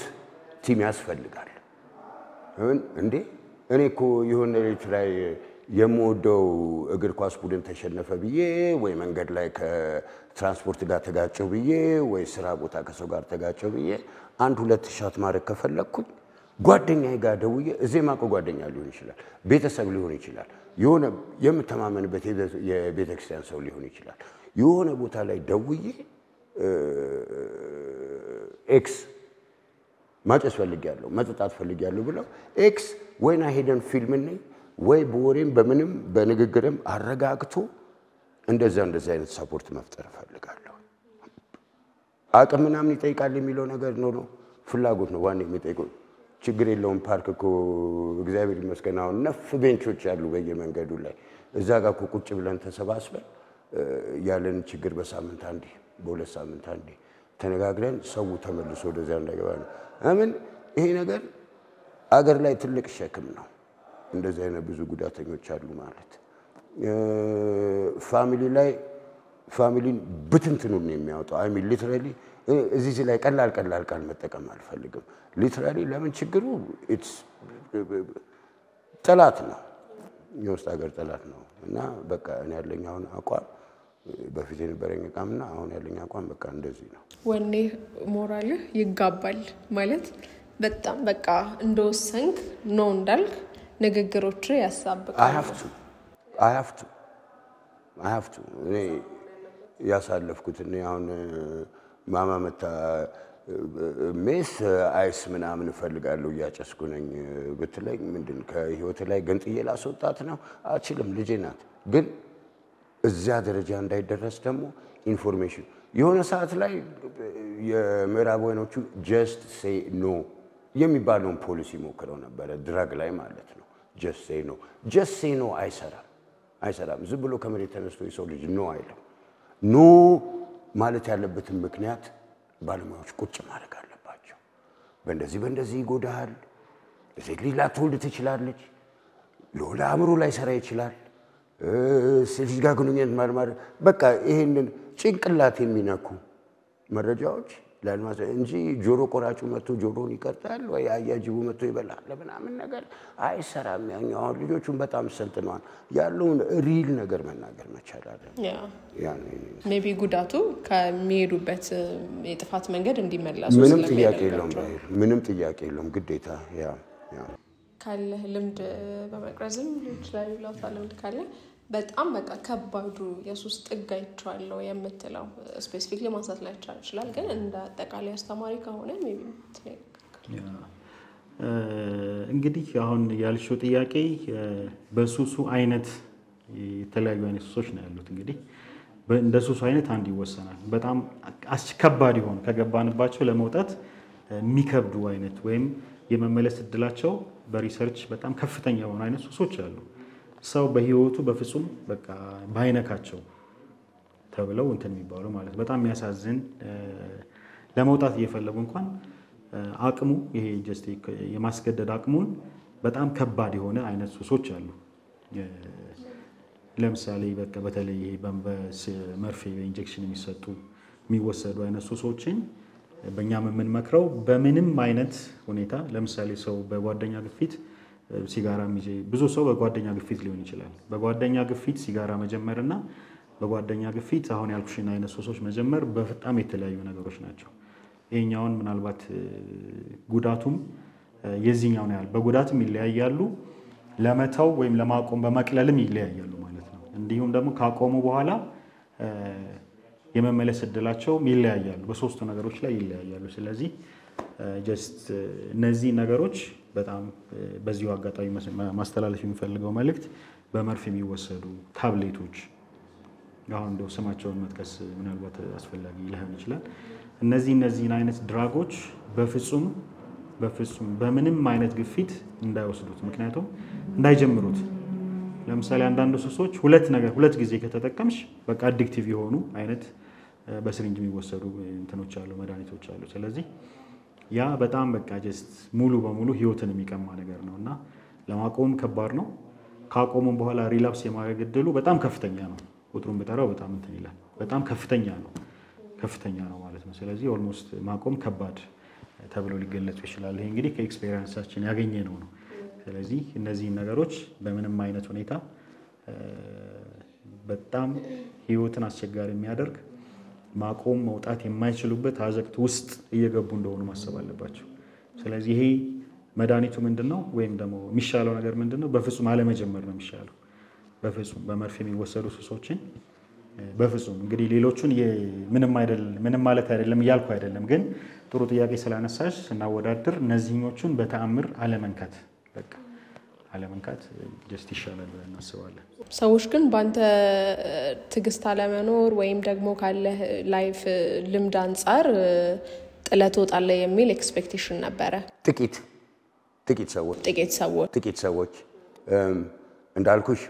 ቲም ያስፈልጋል እንዴ እኔ እኮ የሆነ ሌሊት ላይ የምወደው እግር ኳስ ቡድን ተሸነፈ ብዬ ወይ መንገድ ላይ ከትራንስፖርት ጋር ተጋጨው ብዬ ወይ ስራ ቦታ ከሰው ጋር ተጋጨው ብዬ አንድ ሁለት ሻት ማረክ ከፈለኩኝ ጓደኛዬ ጋር ደውዬ እዜማቆ ጓደኛ ሊሆን ይችላል ቤተሰብ ሊሆን ይችላል የሆነ የምተማመንበት የቤተክርስቲያን ሰው ሊሆን ይችላል የሆነ ቦታ ላይ ደውዬ ኤክስ ማጨስ ፈልጊያለሁ መጠጣት ፈልጊያለሁ ብለው ኤክስ ወይና ሄደን ፊልም ነኝ ወይ በወሬም በምንም በንግግርም አረጋግቶ እንደዛ አይነት ሰፖርት መፍጠር ፈልጋለሁ አቅም ምናምን ይጠይቃል የሚለው ነገር ነው ፍላጎት ነው ዋናው የሚጠይቀው ችግር የለውም ፓርክ እኮ እግዚአብሔር ይመስገን አሁን ነፍ ቤንቾች ያሉ በየመንገዱ ላይ እዛ ጋር እኮ ቁጭ ብለን ተሰባስበን ያለን ችግር በሳምንት አንዴ በሁለት ሳምንት አንዴ ተነጋግረን ሰው ተመልሶ ወደዛ እንዳይገባ ነው አምን ይሄ ነገር አገር ላይ ትልቅ ሸክም ነው እንደዚህ አይነት ብዙ ጉዳተኞች አሉ ማለት ፋሚሊ ላይ ፋሚሊን ብትንትኑን የሚያወጣው አይ ሚን ሊትራሊ እዚህ ላይ ቀላል ቃል መጠቀም አልፈልግም ሊትራሊ ለምን ችግሩ ኢትስ ጠላት ነው የውስጥ ሀገር ጠላት ነው እና በቃ እኔ ያለኝ አሁን አቋም በፊት የነበረኝ አቋምና አሁን ያለኝ አቋም በቃ እንደዚህ ነው ወኔ ሞራልህ ይጋባል ማለት በጣም በቃ እንደወሰንክ ነው እንዳልክ ንግግሮች ያሳብቃሉ I have to እኔ ያሳለፍኩት እኔ አሁን ማማ መታ ሜስ አይስ ምናምን ፈልጋለሁ ያጨስኩ ነኝ ብትለኝ ምንድን ከህይወት ላይ ገንጥዬ ላስወጣት ነው አችልም ልጄ ናት ግን እዚያ ደረጃ እንዳይደረስ ደግሞ ኢንፎርሜሽን የሆነ ሰዓት ላይ የምዕራባውያኖቹ just say no የሚባለውን ፖሊሲ ሞክረው ነበር ድራግ ላይ ማለት ነው just say no አይሰራም ዝም ብሎ ከመሬት ተነስቶ የሰው ልጅ ኖ አይልም ኖ ማለት ያለበትን ምክንያት ባለሙያዎች ቁጭ ማድረግ አለባቸው በእንደዚህ ይጎዳል እዚህ ሌላ ትውልድ ትችላለች ሎላ አምሮ ላይ ሰራ ይችላል ስለዚህ ጋር ግንኙነት ማርማር በቃ ይሄንን ጭንቅላት የሚነኩ መረጃዎች ለልማት እንጂ ጆሮ ቆራጩ መጥቶ ጆሮን ይቀርጣል ወይ አያጅቡ መጥቶ ይበላል ለምናምን ነገር አይሰራም ያኛው ልጆቹን በጣም ሰልጥነዋል ያለውን ሪል ነገር መናገር መቻል አለ ያ ሜቢ ጉዳቱ ከሚሄዱበት የጥፋት መንገድ እንዲመለሱ ምንም ጥያቄ የለውም ግዴታ ያ ካለ ልምድ በመቅረዝም ይችላል ላታ ልምድ ካለ በጣም በቃ ከባዱ የሱስ ጥጋይቻለው የምትለው ስፔሲፊክሊ ማንሳት ላይ ይችላል ግን እንደ አጠቃላይ አስተማሪ ከሆነ ሜቢ እንግዲህ አሁን ያልሽው ጥያቄ በሱሱ አይነት የተለያዩ አይነት ሱሶች ነው ያሉት እንግዲህ እንደ ሱሱ አይነት አንድ ይወሰናል በጣም አስከባድ ይሆን ከገባንባቸው ለመውጣት የሚከብዱ አይነት ወይም የመመለስ እድላቸው በሪሰርች በጣም ከፍተኛ የሆኑ አይነት ሱሶች አሉ ሰው በህይወቱ በፍጹም በቃ ባይነካቸው ተብለው እንትን የሚባሉ ማለት በጣም የሚያሳዝን ለመውጣት እየፈለጉ እንኳን አቅሙ ይሄ ጀስት የማስገደድ አቅሙን በጣም ከባድ የሆነ አይነት ሱሶች አሉ ለምሳሌ በቃ በተለይ ይሄ በመርፌ ኢንጀክሽን የሚወሰዱ አይነት ሱሶችን በእኛም የምንመክረው በምንም አይነት ሁኔታ ለምሳሌ ሰው በጓደኛ ግፊት ሲጋራ የሚዜ ብዙ ሰው በጓደኛ ግፊት ሊሆን ይችላል በጓደኛ ግፊት ሲጋራ መጀመርና በጓደኛ ግፊት አሁን ያልኩሽን አይነት ሱሶች መጀመር በጣም የተለያዩ ነገሮች ናቸው ይሄኛውን ምናልባት ጉዳቱም የዚህኛው ነው ያለው በጉዳትም ይለያያሉ ለመተው ወይም ለማቆም በመቅለልም ይለያያሉ ማለት ነው እንዲሁም ደግሞ ካቆሙ በኋላ የመመለስ እድላቸው ይለያያሉ በሶስቱ ነገሮች ላይ ይለያያሉ ስለዚህ ጀስት እነዚህ ነገሮች በጣም በዚሁ አጋጣሚ ማስተላለፍ የሚፈልገው መልእክት በመርፍ የሚወሰዱ ታብሌቶች አሁን እንደው ስማቸውን መጥቀስ ምናልባት አስፈላጊ ሊሆን ይችላል እነዚህ አይነት ድራጎች በፍጹም በምንም አይነት ግፊት እንዳይወስዱት ምክንያቱም እንዳይጀምሩት ለምሳሌ አንዳንድ ሱሶች ሁለት ጊዜ ከተጠቀምሽ በቃ አዲክቲቭ የሆኑ አይነት በስሪንጅ የሚወሰዱ እንትኖች አሉ መድኃኒቶች አሉ ስለዚህ ያ በጣም በቃ ጀስት ሙሉ በሙሉ ህይወትን የሚቀማ ነገር ነውና ለማቆም ከባድ ነው ካቆሙም በኋላ ሪላፕስ የማድረግ እድሉ በጣም ከፍተኛ ነው ቁጥሩን በጠራው በጣም እንትን ይላል በጣም ከፍተኛ ነው ማለት ነው ስለዚህ ኦልሞስት ማቆም ከባድ ተብሎ ሊገለጽ ይችላል ይሄ እንግዲህ ከኤክስፒሪየንሳችን ያገኘነው ነው ስለዚህ እነዚህ ነገሮች በምንም አይነት ሁኔታ በጣም ህይወትን አስቸጋሪ የሚያደርግ ማቆም መውጣት የማይችሉበት አዘቅት ውስጥ እየገቡ እንደሆኑ ማሰብ አለባቸው ስለዚህ ይሄ መድኃኒቱ ምንድነው ወይም ደግሞ የሚሻለው ነገር ምንድነው በፍጹም አለመጀመር ነው የሚሻለው በፍጹም በመርፌ የሚወሰዱ ሱሶችን በፍጹም እንግዲህ ሌሎቹን ምንም ማለት አይደለም ያልኩ አይደለም ግን ጥሩ ጥያቄ ስላነሳሽ እናወዳድር እነዚህኞቹን በተአምር አለመንካት በቃ አለመንካት ጀስት ይሻላል ብለን እናስባለን ሰዎች ግን ባንተ ትግስት አለመኖር ወይም ደግሞ ካለ ላይፍ ልምድ አንፃር ጥለት ወጣለ የሚል ኤክስፔክቴሽን ነበረ ጥቂት ሰዎች እንዳልኩሽ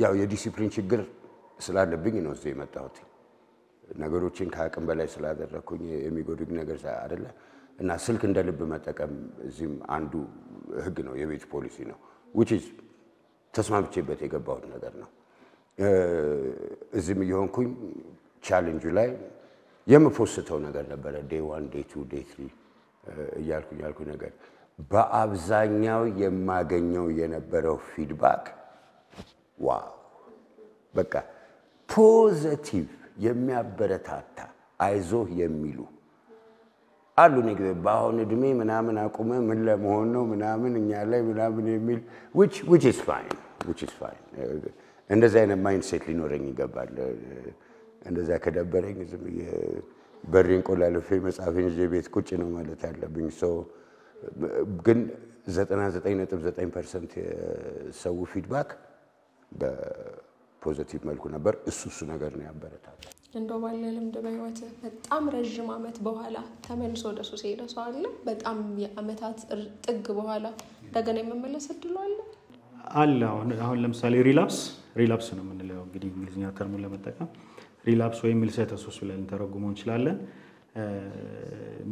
ያው የዲሲፕሊን ችግር ስላለብኝ ነው እዚህ የመጣሁት ነገሮችን ከአቅም በላይ ስላደረኩኝ የሚጎድግ ነገር አይደለ እና ስልክ እንደ ልብ መጠቀም እዚህም አንዱ ህግ ነው የቤት ፖሊሲ ነው which is ተስማምቼበት የገባው ነገር ነው እዚህም ይሆንኩኝ ቻሌንጁ ላይ የምፖስተው ነገር ነበር day 1 day 2 day 3 ያልኩ ነገር በአብዛኛው የማገኘው የነበረው ፊድባክ ዋው በቃ ፖዚቲቭ የሚያበረታታ አይዞህ የሚሉ አሉ ነገር ባሁን እድሜ ምናምን አቁመ ምን ለመሆን ነው ምናምን እኛ ላይ ምናምን የሚል which is fine እንደዛ አይነት ማይንድሴት ሊኖረኝ ይገባል እንደዛ ከደበረኝ ዝም በሬን ቆላልፌ መጻፍን ቤት ቁጭ ነው ማለት ያለብኝ ግን 99.9% ሰው ፊድባክ በፖዚቲቭ መልኩ ነበር እሱ ነገር ነው ያበረታታል እንደው ባለ ልምድ በህይወት በጣም ረጅም አመት በኋላ ተመልሶ ወደ ሱስ ሄደ ሰው አለ በጣም የአመታት ጥግ በኋላ እንደገና የመመለስ እድሉ አለ አሁን ለምሳሌ ሪላፕስ ነው የምንለው እንግዲህ እንግሊዝኛ ተርሙን ለመጠቀም ሪላፕስ ወይም ምልሰተ ሱስ ብለን ተረጉመው እንችላለን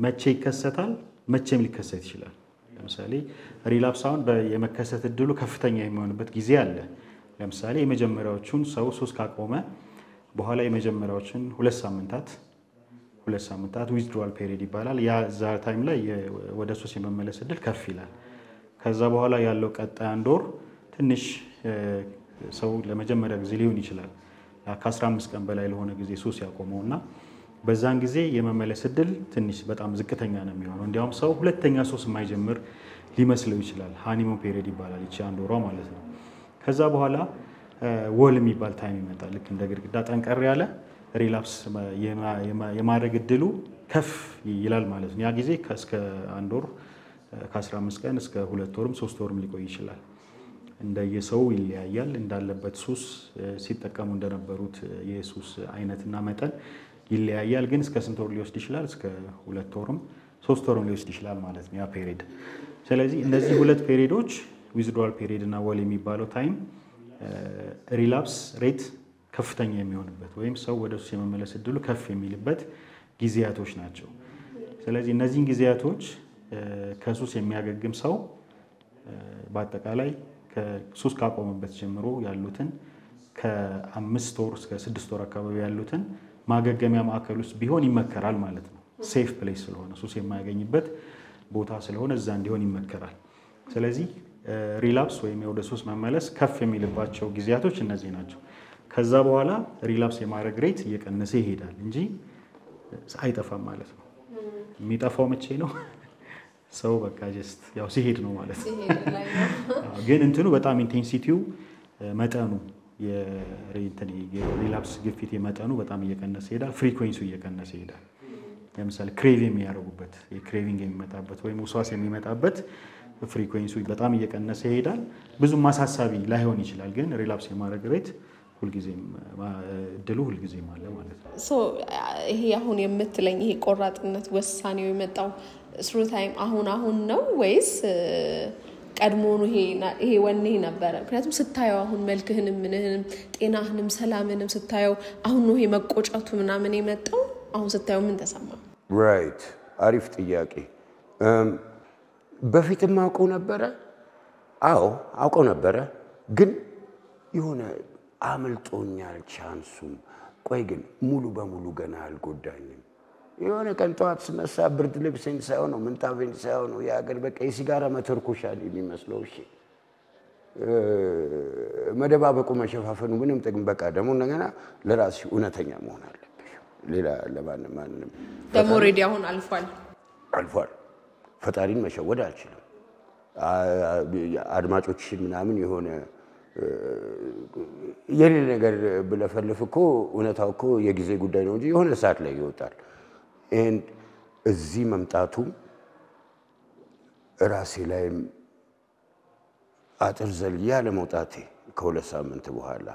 መቼ ይከሰታል መቼም ሊከሰት ይችላል ለምሳሌ ሪላፕስ አሁን የመከሰት እድሉ ከፍተኛ የሚሆንበት ጊዜ አለ ለምሳሌ የመጀመሪያዎቹን ሰው ሱስ ካቆመ በኋላ የመጀመሪያዎችን 2 ሳምንታት ዊዝድሮዋል ፔሪድ ይባላል ያ ዛ ታይም ላይ ወደ ሱስ የመመለስ እድል ከፍ ይላል ከዛ በኋላ ያለው ቀጣይ አንድ ወር ትንሽ ሰው ለመጀመሪያ ጊዜ ሊሆን ይችላል ከ15 ቀን በላይ ለሆነ ጊዜ ሱስ ያቆመውና በዛን ጊዜ የመመለስ እድል ትንሽ በጣም ዝቅተኛ ነው የሚሆነው እንዲያውም ሰው ሁለተኛ ሱስ የማይጀምር ሊመስለው ይችላል ሃኒሙን ፔሪድ ይባላል እቺ አንድ ወሯ ማለት ነው ከዛ በኋላ ወል የሚባል ታይም ይመጣል ልክ እንደ ግድግዳ ጠንቀር ያለ ሪላፕስ የማድረግ እድሉ ከፍ ይላል ማለት ነው ያ ጊዜ እስከ አንድ ወር ከ15 ቀን እስከ 2 ወርም 3 ወርም ሊቆይ ይችላል እንደየሰው ይለያያል እንዳለበት ሱስ ሲጠቀሙ እንደነበሩት የሱስ አይነትና መጠን ይለያያል ግን እስከ ስንት ወር ሊወስድ ይችላል እስከ 2 ወርም 3 ወርም ሊወስድ ይችላል ማለት ነው ያ ፔሪድ ስለዚህ እነዚህ ሁለት ፔሪዶች ዊዝድሮዋል ፔሪድ እና ወል የሚባለው ታይም ሪላፕስ ሬት ከፍተኛ የሚሆንበት ወይም ሰው ወደ ሱስ የመመለስ እድሉ ከፍ የሚልበት ጊዜያቶች ናቸው ስለዚህ እነዚህን ጊዜያቶች ከሱስ የሚያገግም ሰው በአጠቃላይ ከሱስ ካቆመበት ጀምሮ ያሉትን ከ5 ወር እስከ 6 ወር አካባቢ ያሉትን ማገገሚያ ማዕከል ውስጥ ቢሆን ይመከራል ማለት ነው ሴፍ ፕሌስ ስለሆነ ሱስ የማያገኝበት ቦታ ስለሆነ እዛ እንዲሆን ይመከራል ስለዚህ ሪላፕስ ወይም ወደ ሱስ መመለስ ከፍ የሚልባቸው ጊዜያቶች እነዚህ ናቸው ከዛ በኋላ ሪላፕስ የማድረግ ሬት እየቀነሰ ይሄዳል እንጂ አይጠፋም ማለት ነው የሚጠፋው መቼ ነው ሰው በቃ ጀስት ያው ሲሄድ ነው ማለት ነው ግን እንትኑ በጣም ኢንቴንሲቲው መጠኑ የሪላፕስ ግፊት የመጠኑ በጣም እየቀነሰ ይሄዳል ፍሪኩዌንሲው እየቀነሰ ይሄዳል ለምሳሌ ክሬቪንግ የሚያደርጉበት የክሬቪንግ የሚመጣበት ወይም ውስዋስ የሚመጣበት ፍሪኩዌንሲው በጣም እየቀነሰ ይሄዳል ብዙ ማሳሳቢ ላይሆን ይችላል ግን ሪላፕስ የማድረግ ሬት ሁልጊዜም እድሉ ሁልጊዜም አለ ማለት ነው ይሄ አሁን የምትለኝ ይሄ ቆራጥነት ወሳኔው የመጣው ስሩ ታይም አሁን ነው ወይስ ቀድሞኑ ይሄ ወኔ ነበር ምክንያቱም ስታየው አሁን መልክህንም ምንህንም ጤናህንም ሰላምንም ስታየው አሁን ነው ይሄ መቆጨቱ ምናምን የመጣው አሁን ስታየው ምን ተሰማ ራይት አሪፍ ጥያቄ በፊትም አውቀው ነበር አውቀው ነበር ግን የሆነ አመልጦኛል ቻንሱም ቆይ ግን ሙሉ በሙሉ ገና አልጎዳኝም የሆነ ቀን ጧት ስነሳ ብርድ ልብሴን ሳይሆን ነው ምንጣፌን ሳይሆን ነው ያገር በቃ የሲጋራ መተርኮሻል የሚመስለው እሺ መደባበቁ መሸፋፈኑ ምንም ጥቅም በቃ ደግሞ እንደገና ለራስሽ እውነተኛ መሆን አለብሽ ሌላ ለማንም ደግሞ ሬዲ አሁን አልፏል ፈጣሪን መሸወድ አልችልም አድማጮችሽን ምናምን የሆነ የሌለ ነገር ብለፈልፍ እኮ እውነታው እኮ የጊዜ ጉዳይ ነው እንጂ የሆነ ሰዓት ላይ ይወጣል እዚህ መምጣቱ ራሴ ላይ አጥር ዘልያ ለመውጣቴ ከሁለት ሳምንት በኋላ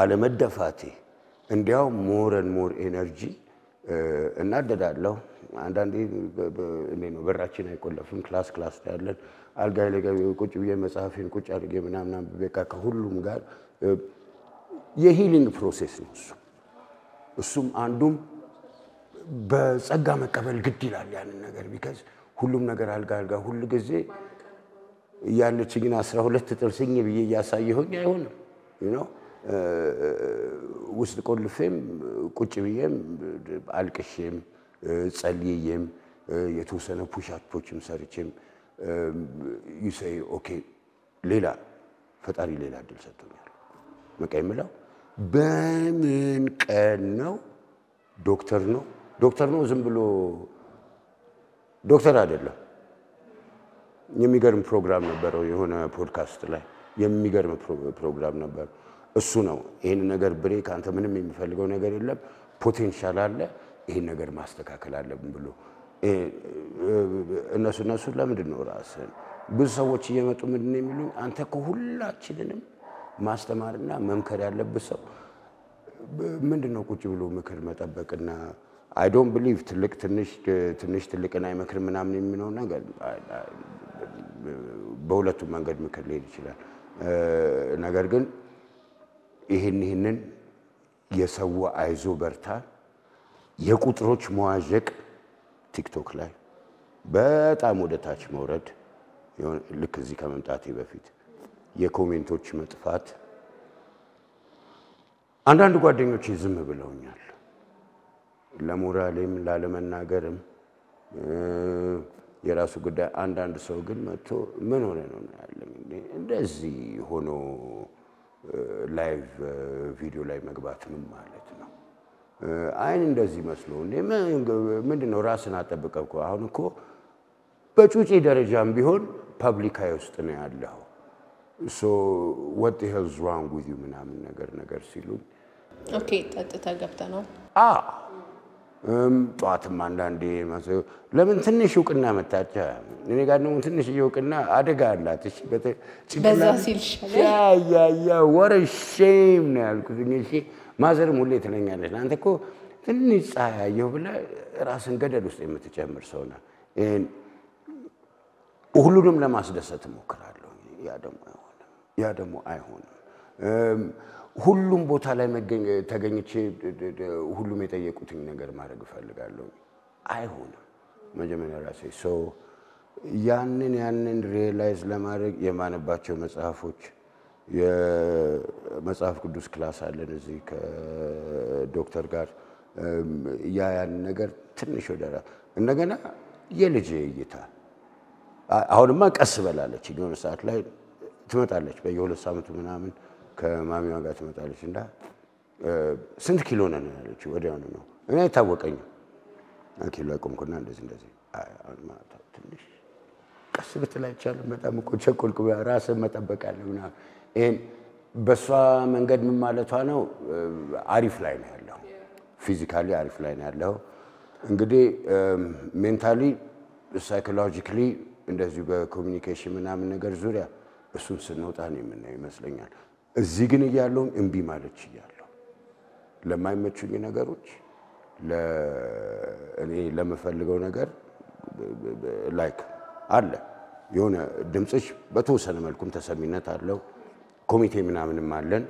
አለመደፋቴ እንዲያው ሞር ኤነርጂ እናደዳለሁ አንዳንዴ ነው በራችን አይቆለፍም ክላስ ያለን አልጋይ ላይ ቁጭ ብዬ መጽሐፌን ቁጭ አድርጌ ምናምን በቃ ከሁሉም ጋር የሂሊንግ ፕሮሰስ ነው እሱም አንዱም በጸጋ መቀበል ግድ ይላል ያንን ነገር ቢካዝ ሁሉም ነገር አልጋ ሁሉ ጊዜ ያለች ግን 12 ጥርስኝ ብዬ ያሳየሁኝ አይሆንም you know ውስጥ ቆልፌም ቁጭ ብዬም አልቅሼም ጸልዬም የተወሰነ ፑሽ አፕዎችም ሰርቼም you say okay ሌላ ፈጣሪ ሌላ እድል ሰጥቶኛል መቀየምለው በምን ቀን ነው ዶክተር ነው ዝም ብሎ ዶክተር አይደለም የሚገርም ፕሮግራም ነበረው የሆነ ፖድካስት ላይ የሚገርም ፕሮግራም ነበር እሱ ነው ይሄን ነገር ብሬክ አንተ ምንም የሚፈልገው ነገር የለም ፖቴንሻል አለ ይሄን ነገር ማስተካከል አለብን ብሎ እነሱ ለምንድን ነው ራስን ብዙ ሰዎች እየመጡ ምንድነው የሚሉኝ አንተ ከሁላችንንም ማስተማርና መምከር ያለበት ሰው ምንድነው ቁጭ ብሎ ምክር መጠበቅና I don't believe ትንሽ ትልቅና አይመክር ምናምን የሚለው ነገር በሁለቱም መንገድ ምክር ሊሄድ ይችላል ነገር ግን ይሄንን የሰው አይዞ በርታ የቁጥሮች መዋዠቅ ቲክቶክ ላይ በጣም ወደ ታች መውረድ ልክ እዚህ ከመምጣቴ በፊት የኮሜንቶች መጥፋት አንዳንድ ጓደኞቼ ዝም ብለውኛል ለሞራሌም ላለመናገርም የራሱ ጉዳይ አንዳንድ ሰው ግን መጥቶ ምን ሆነ ነው ያለኝ እንደዚህ ሆኖ ላይቭ ቪዲዮ ላይ መግባት ምን ማለት ነው አይን እንደዚህ መስሎ ምንድነው ራስን አጠብቀው አሁን እኮ በጩጪ ደረጃም ቢሆን ፐብሊክ አይ ውስጥ ነው ያለው so what the hell is wrong with you ምናምን ነገር ሲሉ ኦኬ ተጠጣ ገብታ ነው ጧትም አንዳንዴ ለምን ትንሽ ውቅና መጣቻ እኔ ጋር ነው ትንሽ ይውቅና አደጋ አላት እሺ በዛ ሲልሻለ ያ what a shame ነው ያልኩት እሺ ማዘርም ሁሌ ትለኛለች አንተ እኮ ትንሽ ፀሐያየው ብለ ራስን ገደል ውስጥ የምትጨምር ሰው ነህ ሁሉንም ለማስደሰት ሞክራለሁ ያ ደግሞ አይሆንም ሁሉም ቦታ ላይ ተገኝቼ ሁሉም የጠየቁትኝ ነገር ማድረግ ፈልጋለሁ አይሆንም መጀመሪያ ራሴ ሶ ያንን ሪያላይዝ ለማድረግ የማነባቸው መጽሐፎች የመጽሐፍ ቅዱስ ክላስ አለን እዚህ ከዶክተር ጋር ያን ነገር ትንሽ ወደራ እንደገና የልጄ እይታ አሁንማ ቀስ በላለች የሆነ ሰዓት ላይ ትመጣለች በየሁለት ሳምንቱ ምናምን ከማሚዋ ጋር ትመጣለች እንዳ ስንት ኪሎ ነን ያለች ወዲያው ነው እኔ ታወቀኝ ኪሎ አይቆምኩና እንደዚህ ትንሽ ቀስ ብትላይ ይቻላል በጣም እኮ ቸኮልኩ ራስን መጠበቅ አለውና ይሄን በሷ መንገድ ምን ማለቷ ነው አሪፍ ላይ ነው ያለው ፊዚካሊ አሪፍ ላይ ነው ያለው እንግዲህ ሜንታሊ ሳይኮሎጂካሊ እንደዚህ በኮሙኒኬሽን ምናምን ነገር ዙሪያ እሱን ስንወጣ ነው የምናየው ይመስለኛል እዚህ ግን ያለው እንቢ ማለት ይችላል ለማይመቹኝ ነገሮች እኔ ለመፈልገው ነገር ላይክ አለ የሆነ ድምጽሽ በተወሰነ መልኩም ተሰሚነት አለው ኮሚቴ ምናምንም አለን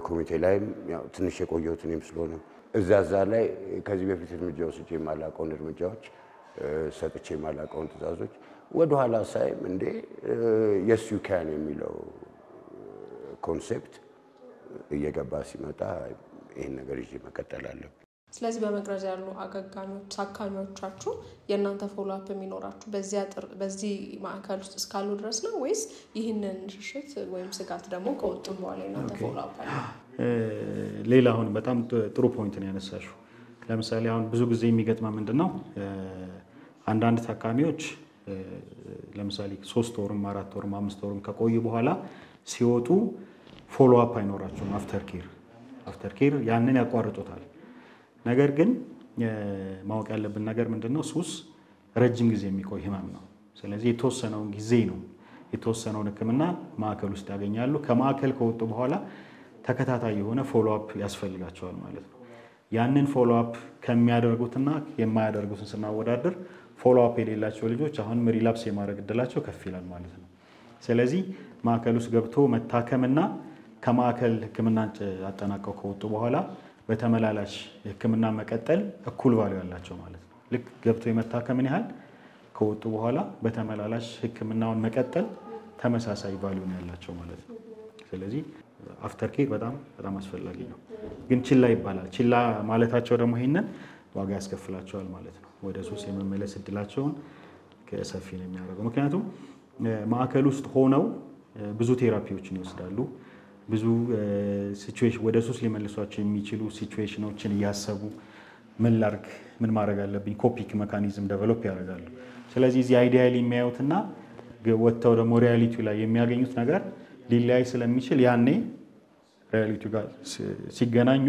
ኮሚቴ ላይ ያው ትንሽ የቆየሁት እኔም ስለሆነ እዛዛ ላይ ከዚህ በፊት እርምጃው ወስጄ ማላቀውን እርምጃዎች ሰጥቼ ማላቀውን ትዕዛዞች ወደ ኋላ ሳይም እንዴ yes you can የሚለው ኮንሴፕት እየገባ ሲመጣ ይሄን ነገር ይዤ መቀጠል አለብኝ ስለዚህ በመቅረዝ ያሉ አጋጋሚዎች አካሚዎቻችሁ የእናንተ ፎሎ አፕ የሚኖራችሁ በዚህ ማዕከል ውስጥ እስካሉ ድረስ ነው ወይስ ይሄንን ሽሽት ወይም ስጋት ደግሞ ከወጡ በኋላ የእናንተ ፎሎ አፕ አለ ሌላ አሁን በጣም ጥሩ ፖይንት ነው ያነሳሽው ለምሳሌ አሁን ብዙ ጊዜ የሚገጥማ ምንድነው አንዳንድ ታካሚዎች ለምሳሌ 3 ወርም 4 ወርም 5 ወርም ከቆዩ በኋላ ሲወጡ ፎሎ አፕ አይኖራቸውም አፍተር ኬር ያንን ያቋርጡታል ነገር ግን ማወቅ ያለብን ነገር ምንድነው ሱስ ረጅም ጊዜ የሚቆይ ህመም ነው ስለዚህ የተወሰነውን ጊዜ ነው የተወሰነውን ህክምና ማዕከል ውስጥ ያገኛሉ ከማዕከል ከወጡ በኋላ ተከታታይ የሆነ ፎሎ አፕ ያስፈልጋቸዋል ማለት ነው ያንን ፎሎ አፕ ከሚያደርጉትና የማያደርጉትን ስናወዳደር ፎሎ አፕ የሌላቸው ልጆች አሁን ሪላፕስ የማድረግ እድላቸው ከፍ ይላል ማለት ነው ስለዚህ ማዕከል ውስጥ ገብቶ መታከምና ከማዕከል ህክምና አጠናቀው ከወጡ በኋላ በተመላላሽ ህክምና መቀጠል እኩል ቫልዩ ያላቸው ማለት ነው። ልክ ገብቶ የመታከምን ያህል ከወጡ በኋላ በተመላላሽ ህክምናውን መቀጠል ተመሳሳይ ቫልዩ ነው ያላቸው ማለት ነው። ስለዚህ አፍተር ኬር በጣም አስፈላጊ ነው። ግን ችላ ይባላል። ችላ ማለታቸው ደግሞ ይሄንን ዋጋ ያስከፍላቸዋል ማለት ነው። ወደ ሱስ የመመለስ እድላቸውን ከሰፊ ነው የሚያደርገው። ምክንያቱም ማዕከል ውስጥ ሆነው ብዙ ቴራፒዎችን ይወስዳሉ። ብዙ ሲቹዌሽን ወደ ሱስ ሊመልሷቸው የሚችሉ ሲቹዌሽኖችን እያሰቡ ምን ላርግ፣ ምን ማድረግ አለብኝ፣ ኮፒንግ ሜካኒዝም ዴቨሎፕ ያደርጋሉ። ስለዚህ እዚህ አይዲያሊ የሚያዩትና ወጥተው ደግሞ ሪያሊቲው ላይ የሚያገኙት ነገር ሊለያይ ስለሚችል ያኔ ሪያሊቲው ጋር ሲገናኙ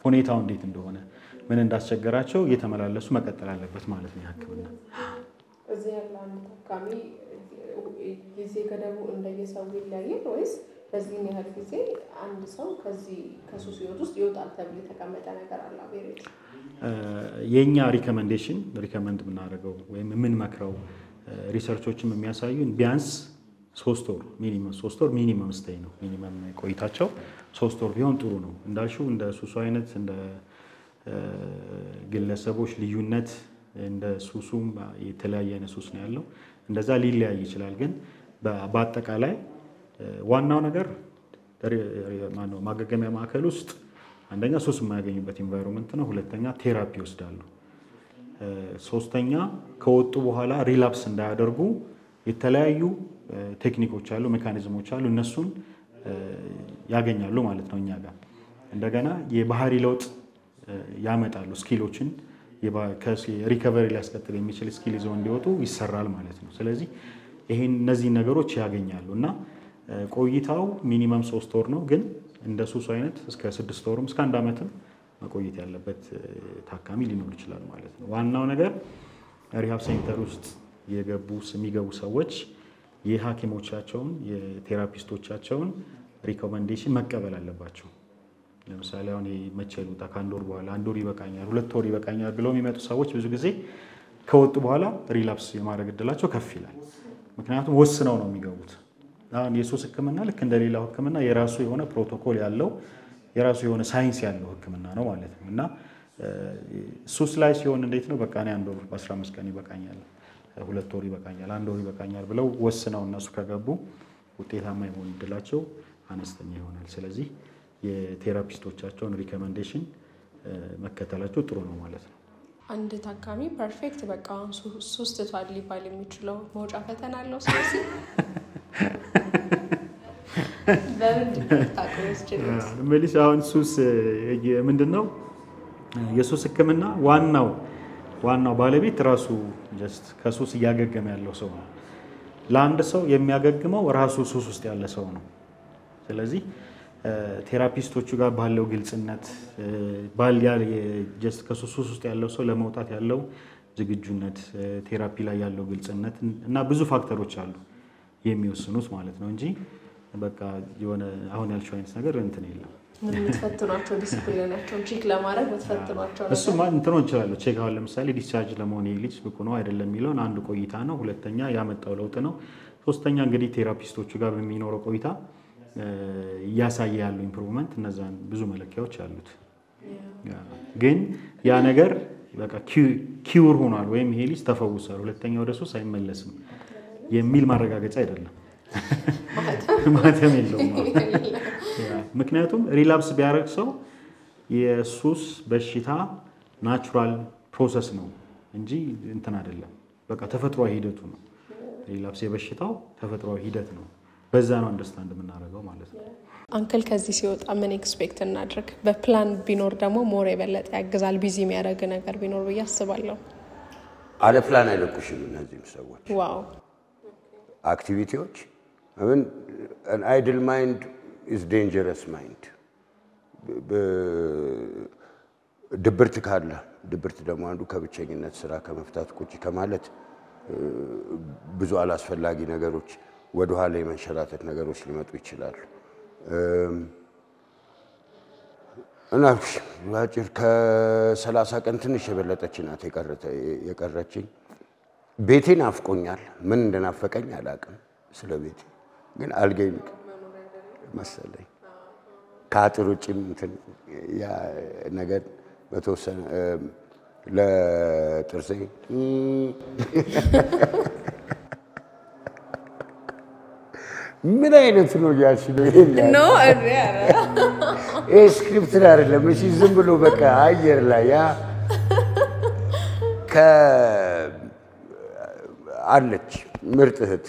ሁኔታው እንዴት እንደሆነ ምን እንዳስቸገራቸው እየተመላለሱ መቀጠል አለበት ማለት ነው ህክምና። እዚህ ያለ አንድ ታካሚ ጊዜ ገደቡ እንደየሰው ይለያል ወይስ በዚህ ያህል ጊዜ አንድ ሰው ከዚህ ከሱስ ህይወት ውስጥ ይወጣል ተብሎ የተቀመጠ ነገር አለ? አቤሬት የኛ ሪከመንድ የምናደርገው ወይም የምንመክረው ሪሰርቾችም የሚያሳዩን ቢያንስ 3 ወር ሚኒመም ስቴይ ነው። ሚኒመም ቆይታቸው 3 ወር ቢሆን ጥሩ ነው። እንዳልሽው እንደ ሱሱ አይነት እንደ ግለሰቦች ልዩነት እንደ ሱሱም የተለያየ አይነት ሱስ ነው ያለው። እንደዛ ሊለያይ ይችላል። ግን በአጠቃላይ ዋናው ነገር ማገገሚያ ማዕከል ውስጥ አንደኛ ሱስ የማያገኙበት ኢንቫይሮንመንት ነው። ሁለተኛ ቴራፒ ይወስዳሉ። ሶስተኛ ከወጡ በኋላ ሪላፕስ እንዳያደርጉ የተለያዩ ቴክኒኮች አሉ፣ ሜካኒዝሞች አሉ። እነሱን ያገኛሉ ማለት ነው እኛ ጋር። እንደገና የባህሪ ለውጥ ያመጣሉ። ስኪሎችን ሪከቨሪ ሊያስቀጥል የሚችል ስኪል ይዘው እንዲወጡ ይሰራል ማለት ነው። ስለዚህ እነዚህ ነገሮች ያገኛሉ እና ቆይታው ሚኒመም 3 ወር ነው። ግን እንደ ሱስ አይነት እስከ 6 ወርም እስከ 1 ዓመትም መቆየት ያለበት ታካሚ ሊኖር ይችላል ማለት ነው። ዋናው ነገር ሪሃብ ሴንተር ውስጥ የሚገቡ ሰዎች የሐኪሞቻቸውን የቴራፒስቶቻቸውን ሪኮመንዴሽን መቀበል አለባቸው። ለምሳሌ አሁን መቼ ልውጣ፣ ከ1 ወር በኋላ 1 ወር ይበቃኛል፣ 2 ወር ይበቃኛል ብለው የሚመጡ ሰዎች ብዙ ጊዜ ከወጡ በኋላ ሪላፕስ የማድረግ እድላቸው ከፍ ይላል። ምክንያቱም ወስነው ነው የሚገቡት። አሁን የሱስ ህክምና ልክ እንደሌላው ህክምና የራሱ የሆነ ፕሮቶኮል ያለው የራሱ የሆነ ሳይንስ ያለው ህክምና ነው ማለት ነው እና ሱስ ላይ ሲሆን እንዴት ነው በቃ እኔ 1 ወር በ15 ቀን ይበቃኛል፣ 2 ወር ይበቃኛል፣ 1 ወር ይበቃኛል ብለው ወስነው እነሱ ከገቡ ውጤታማ የመሆን እድላቸው አነስተኛ ይሆናል። ስለዚህ የቴራፒስቶቻቸውን ሪኮመንዴሽን መከተላቸው ጥሩ ነው ማለት ነው። አንድ ታካሚ ፐርፌክት በቃ ሱስ ትቷል ሊባል የሚችለው መውጫ ፈተና አለው? ስለዚህ መልስ አሁን ሱስ ምንድነው? የሱስ ህክምና ዋናው ባለቤት ራሱ ጀስት ከሱስ እያገገመ ያለው ሰው ነው። ለአንድ ሰው የሚያገግመው ራሱ ሱስ ውስጥ ያለ ሰው ነው። ስለዚህ ቴራፒስቶቹ ጋር ባለው ግልጽነት ጀስት ከሱስ ውስጥ ያለው ሰው ለመውጣት ያለው ዝግጁነት፣ ቴራፒ ላይ ያለው ግልጽነት እና ብዙ ፋክተሮች አሉ የሚወስኑት ማለት ነው እንጂ በቃ የሆነ አሁን ያልሽው አይነት ነገር እንትን የለም። ምን የምትፈትኗቸው ዲሲፕሊናቸውን ቼክ ለማድረግ የምትፈትኗቸው ነገር እሱማ እንትኖ እንችላለን ቼክ። አሁን ለምሳሌ ዲስቻርጅ ለመሆን ልጅ ብቁ ነው አይደለም የሚለውን አንዱ ቆይታ ነው። ሁለተኛ ያመጣው ለውጥ ነው። ሶስተኛ እንግዲህ ቴራፒስቶቹ ጋር በሚኖረው ቆይታ እያሳየ ያለው ኢምፕሩቭመንት፣ እነዛን ብዙ መለኪያዎች አሉት። ግን ያ ነገር በቃ ኪውር ሆኗል ወይም ይሄ ልጅ ተፈውሷል፣ ሁለተኛ ወደ ሱስ አይመለስም የሚል ማረጋገጫ አይደለም። ማተም የለውም። ምክንያቱም ሪላፕስ ቢያደርግ ሰው የሱስ በሽታ ናቹራል ፕሮሰስ ነው እንጂ እንትን አይደለም። በቃ ተፈጥሯዊ ሂደቱ ነው። ሪላፕስ የበሽታው ተፈጥሯዊ ሂደት ነው። በዛ ነው አንደርስታንድ የምናደርገው ማለት ነው። አንክል ከዚህ ሲወጣ ምን ኤክስፔክት እናድርግ? በፕላን ቢኖር ደግሞ ሞር የበለጠ ያግዛል። ቢዚ የሚያደርግ ነገር ቢኖር ብዬ አስባለሁ። አለ ፕላን አይለቁሽም እነዚህም ሰዎች። ዋው አክቲቪቲዎች አሁን an idle mind is dangerous mind። ድብርት ካለ ድብርት ደግሞ አንዱ ከብቸኝነት ስራ ከመፍታት ቁጭ ከማለት ብዙ አላስፈላጊ ነገሮች ወደ ኋላ የመንሸራተት ነገሮች ሊመጡ ይችላሉ። እና ባጭር ከ30 ቀን ትንሽ የበለጠች ናት የቀረችኝ። ቤቴን አፍቆኛል። ምን እንደናፈቀኝ አላውቅም። ስለ ቤቴ ግን አልገኝ መሰለኝ። ከአጥር ውጭም እንትን ያ ነገር በተወሰነ ለጥርሴ ምን አይነት ነው ያልሽ ነው ኖ ስክሪፕት አይደለም እሺ ዝም ብሎ በቃ አየር ላይ ያ አለች ምርጥ እህት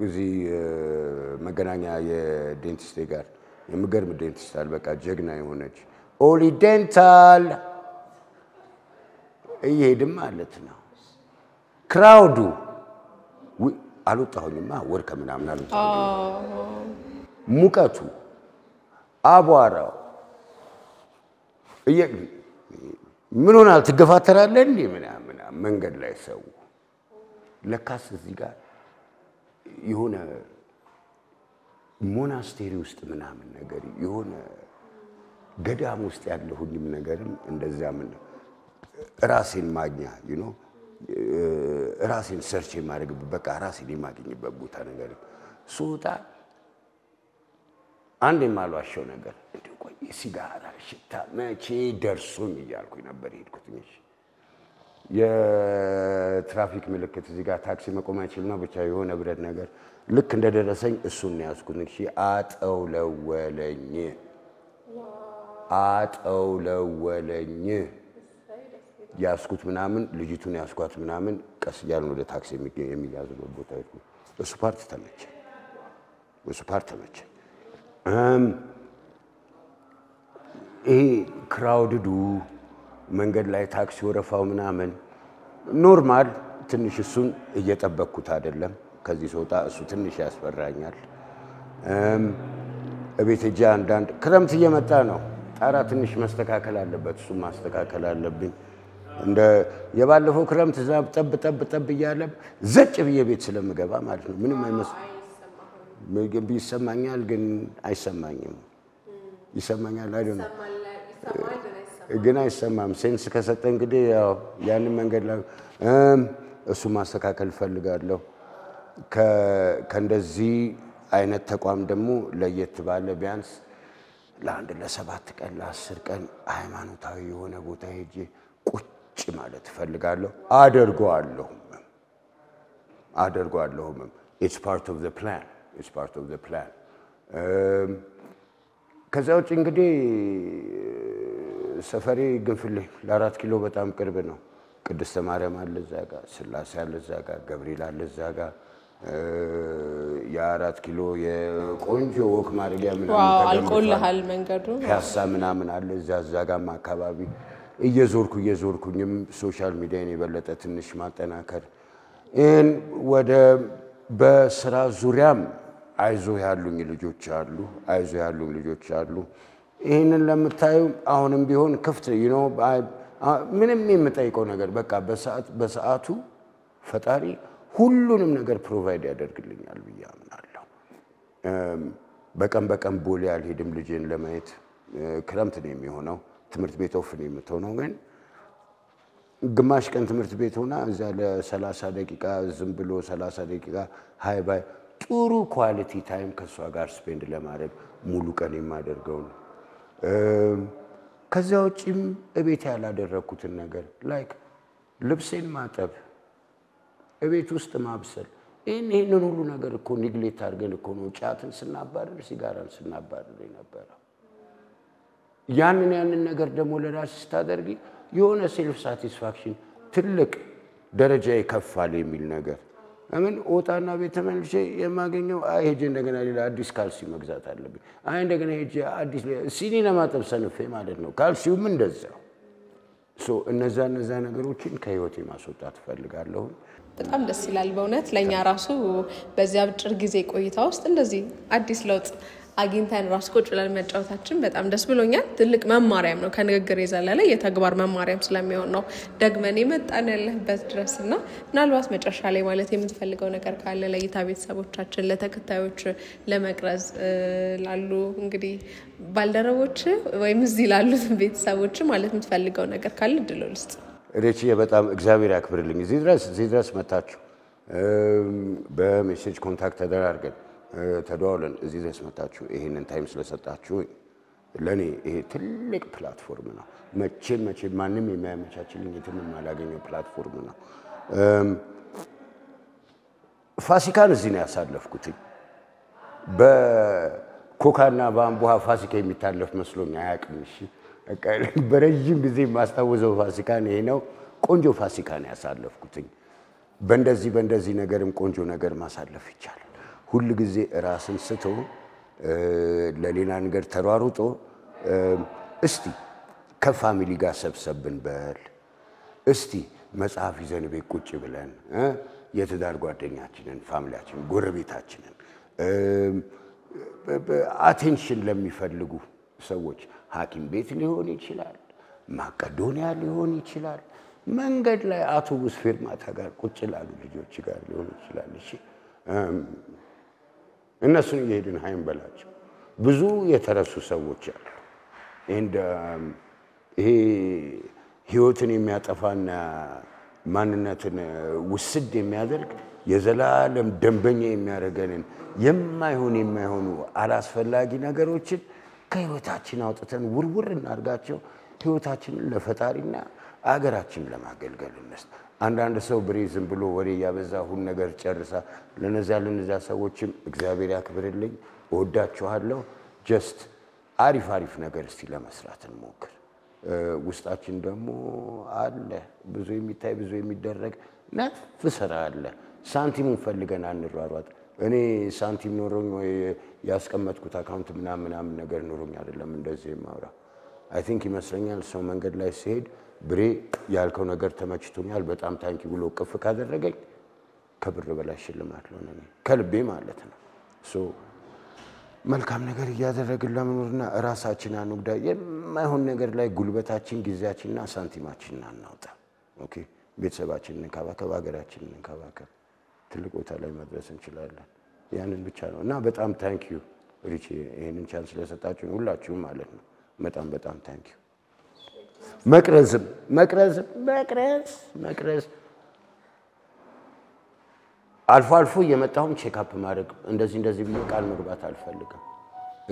እዚህ መገናኛ የዴንቲስት ጋር የምገርም ዴንቲስት አለ በቃ ጀግና የሆነች ኦሊ ዴንታል እየሄድም ማለት ነው ክራውዱ አልወጣሁኝማ ወር ከምናምን አልወጣሁኝ ሙቀቱ አቧራው ምን ሆናል ትገፋተራለህ እንዴ ምናምን መንገድ ላይ ሰው ለካስ እዚህ ጋር የሆነ ሞናስቴሪ ውስጥ ምናምን ነገር የሆነ ገዳም ውስጥ ያለሁኝም ነገርም እንደዛ ምን ራሴን ማግኛ you know ራሴን ሰርች የማድረግበት በቃ ራሴን የማግኝበት ቦታ ነገር ሱታ አንድ የማልዋሸው ነገር እንዴ ቆይ ሲጋራ ሽታ መቼ ደርሶኝ እያልኩኝ ነበር ሄድኩትኝ የትራፊክ ምልክት እዚህ ጋር ታክሲ መቆም አይችልም ነው ብቻ የሆነ ብረት ነገር ልክ እንደደረሰኝ እሱን ያስኩኝ እሺ አጠውለወለኝ ያስኩት ምናምን ልጅቱን ያስኳት ምናምን ቀስ ያልን ወደ ታክሲ የሚያዝበት ቦታ ይልኩ እሱ ፓርት ተመቸ ይሄ ክራውድዱ መንገድ ላይ ታክሲ ወረፋው ምናምን ኖርማል ትንሽ እሱን እየጠበቅኩት አይደለም ከዚህ ሰውጣ እሱ ትንሽ ያስፈራኛል እቤት እጃ አንዳንድ ክረምት እየመጣ ነው ጣራ ትንሽ መስተካከል አለበት እሱ ማስተካከል አለብኝ እንደ የባለፈው ክረምት ዛብ ጠብ እያለ ዘጭ ብዬ ቤት ስለምገባ ማለት ነው ምንም አይመስልም ይሰማኛል ግን አይሰማኝም ይሰማኛል አይደለም ግን አይሰማም ሴንስ ከሰጠ እንግዲህ ያው ያንን መንገድ ላይ እሱ ማስተካከል ፈልጋለሁ ከእንደዚህ አይነት ተቋም ደግሞ ለየት ባለ ቢያንስ ለአንድ ለ7 ቀን ለ10 ቀን ሃይማኖታዊ የሆነ ቦታ ሄጄ ቁጭ ማለት ፈልጋለሁ አደርጋለሁ it's part of the plan ከዛ ውጭ እንግዲህ ሰፈሬ ግንፍሌ ለ4 ኪሎ በጣም ቅርብ ነው ቅድስተ ማርያም አለ እዛ ጋር ስላሴ አለ እዛ ጋር ገብርኤል አለ እዛ ጋር ያ4 ኪሎ የቆንጆ ወክ ማድረጊያ ምናምን አልቆልሃል መንገዱ ፒያሳ ምናምን አለ እዛ ጋር አካባቢ እየዞርኩኝም ሶሻል ሚዲያን የበለጠ ትንሽ ማጠናከር ወደ በስራ ዙሪያም አይዞ ያሉኝ ልጆች አሉ ይሄንን ለምታዩ አሁንም ቢሆን ክፍት you know ምንም የምጠይቀው ነገር በቃ በሰዓቱ ፈጣሪ ሁሉንም ነገር ፕሮቫይድ ያደርግልኛል ብዬ አምናለሁ በቀን ቦሌ አልሄድም ልጄን ለማየት ክረምት ነው የሚሆነው ትምህርት ቤት ኦፍ ነው የምትሆነው ግን ግማሽ ቀን ትምህርት ቤት ሆና እዛ ለ30 ደቂቃ ዝም ብሎ 30 ደቂቃ ሃይ ባይ ጥሩ ኳሊቲ ታይም ከሷ ጋር ስፔንድ ለማድረግ ሙሉ ቀን የማደርገው ነው ከዛ ውጪም እቤት ያላደረኩትን ነገር ላይክ ልብሴን ማጠብ እቤት ውስጥ ማብሰል ይሄንን ሁሉ ነገር እኮ ኒግሌክት አድርገን እኮ ነው ጫትን ስናባረር ሲጋራን ስናባረር ነበር ያንን ነገር ደግሞ ለራስሽ ታደርጊ የሆነ ሴልፍ ሳቲስፋክሽን ትልቅ ደረጃ ይከፋል የሚል ነገር አሁን ኦጣና ቤተመልሼ የማገኘው ሄጄ እንደገና ሌላ አዲስ ካልሲ መግዛት አለብኝ እንደገና ሄጄ አዲስ ሲኒ ለማጠብ ሰንፌ ማለት ነው ካልሲውም እንደዛው እነዛ ነገሮችን ከህይወቴ ማስወጣት ፈልጋለሁ በጣም ደስ ይላል በእውነት ለኛ ራሱ በዚያ አጭር ጊዜ ቆይታ ውስጥ እንደዚህ አዲስ ለውጥ አግኝተን ራስ ቁጭ ብለን መጫወታችን በጣም ደስ ብሎኛል ትልቅ መማሪያም ነው ከንግግር የዘለለ የተግባር መማሪያም ስለሚሆን ነው ደግመን የመጣን ያለበት ድረስና ምናልባት መጨረሻ ላይ ማለት የምትፈልገው ነገር ካለ ለይታ ቤተሰቦቻችን ለተከታዮች ለመቅረዝ ላሉ እንግዲህ ባልደረቦች ወይም እዚህ ላሉት ቤተሰቦች ማለት የምትፈልገው ነገር ካለ ድሎልስጥ ሬቺ በጣም እግዚአብሔር ያክብርልኝ እዚህ ድረስ መጣችሁ በሜሴጅ ኮንታክት ተደራርገን ተደዋውለን እዚህ ድረስ መጣችሁ ይሄንን ታይም ስለሰጣችሁ ለኔ ይሄ ትልቅ ፕላትፎርም ነው። መቼም ማንም የሚያመቻችልኝ የትም የማላገኘው ፕላትፎርም ነው። ፋሲካን እዚህ ነው ያሳለፍኩት። በኮካና በአምቦሃ ፋሲካ የሚታለፍ መስሎኝ አያውቅም። እሺ በረጅም ጊዜ ማስታወሰው ፋሲካን ይሄ ነው። ቆንጆ ፋሲካን ያሳለፍኩት። በእንደዚህ ነገርም ቆንጆ ነገር ማሳለፍ ይቻላል። ሁሉ ጊዜ ራስን ስቶ ለሌላ ነገር ተሯሩጦ እስቲ ከፋሚሊ ጋር ሰብሰብን በል እስቲ መጽሐፍ ይዘን ቤት ቁጭ ብለን የትዳር ጓደኛችንን ፋሚሊያችንን ጎረቤታችንን አቴንሽን ለሚፈልጉ ሰዎች ሐኪም ቤት ሊሆን ይችላል፣ ማቀዶኒያ ሊሆን ይችላል፣ መንገድ ላይ አውቶቡስ ፌርማታ ጋር ቁጭ ላሉ ልጆች ጋር ሊሆን ይችላል። እሺ እነሱን እየሄድን ሃይም በላቸው። ብዙ የተረሱ ሰዎች አሉ። ይሄ ህይወትን የሚያጠፋና ማንነትን ውስድ የሚያደርግ የዘላለም ደንበኛ የሚያደርገንን የማይሆኑ አላስፈላጊ ነገሮችን ከህይወታችን አውጥተን ውርውር እናርጋቸው። ህይወታችንን ለፈጣሪና አገራችንን ለማገልገል እንስጥ። አንዳንድ ሰው ብሬዝም ብሎ ወሬ ያበዛ ሁሉ ነገር ጨርሳ ለነዛ ሰዎችም እግዚአብሔር ያክብርልኝ፣ እወዳችኋለሁ። ጀስት አሪፍ ነገር እስቲ ለመስራት እንሞክር። ውስጣችን ደግሞ አለ ብዙ የሚታይ ብዙ የሚደረግ ነፍ ስራ አለ። ሳንቲሙን ፈልገን አንሯሯጥ። እኔ ሳንቲም ኖሮኝ ወይ ያስቀመጥኩት አካውንት ምናምን ነገር ኖሮኝ አይደለም እንደዚህ የማወራ። አይ ቲንክ ይመስለኛል ሰው መንገድ ላይ ሲሄድ ብሬ ያልከው ነገር ተመችቶኛል በጣም ታንኪ ብሎ ቅፍ ካደረገኝ ከብር በላይ ሽልማት ለሆነ ከልቤ ማለት ነው። መልካም ነገር እያደረግን ለመኖርና ራሳችን አንጉዳ የማይሆን ነገር ላይ ጉልበታችን ጊዜያችንና ሳንቲማችንን አናውጣ። ኦኬ ቤተሰባችንን እንከባከብ፣ ሀገራችንን እንከባከብ። ትልቅ ቦታ ላይ መድረስ እንችላለን። ያንን ብቻ ነው እና በጣም ታንኪዩ ሪቺ ይሄንን ቻንስ ስለሰጣችሁን ሁላችሁም ማለት ነው። በጣም ታንኪዩ። መቅረዝ አልፎ እየመጣሁም ቼክ አፕ ማድረግ እንደዚህ ብዬ ቃል መግባት አልፈልግም።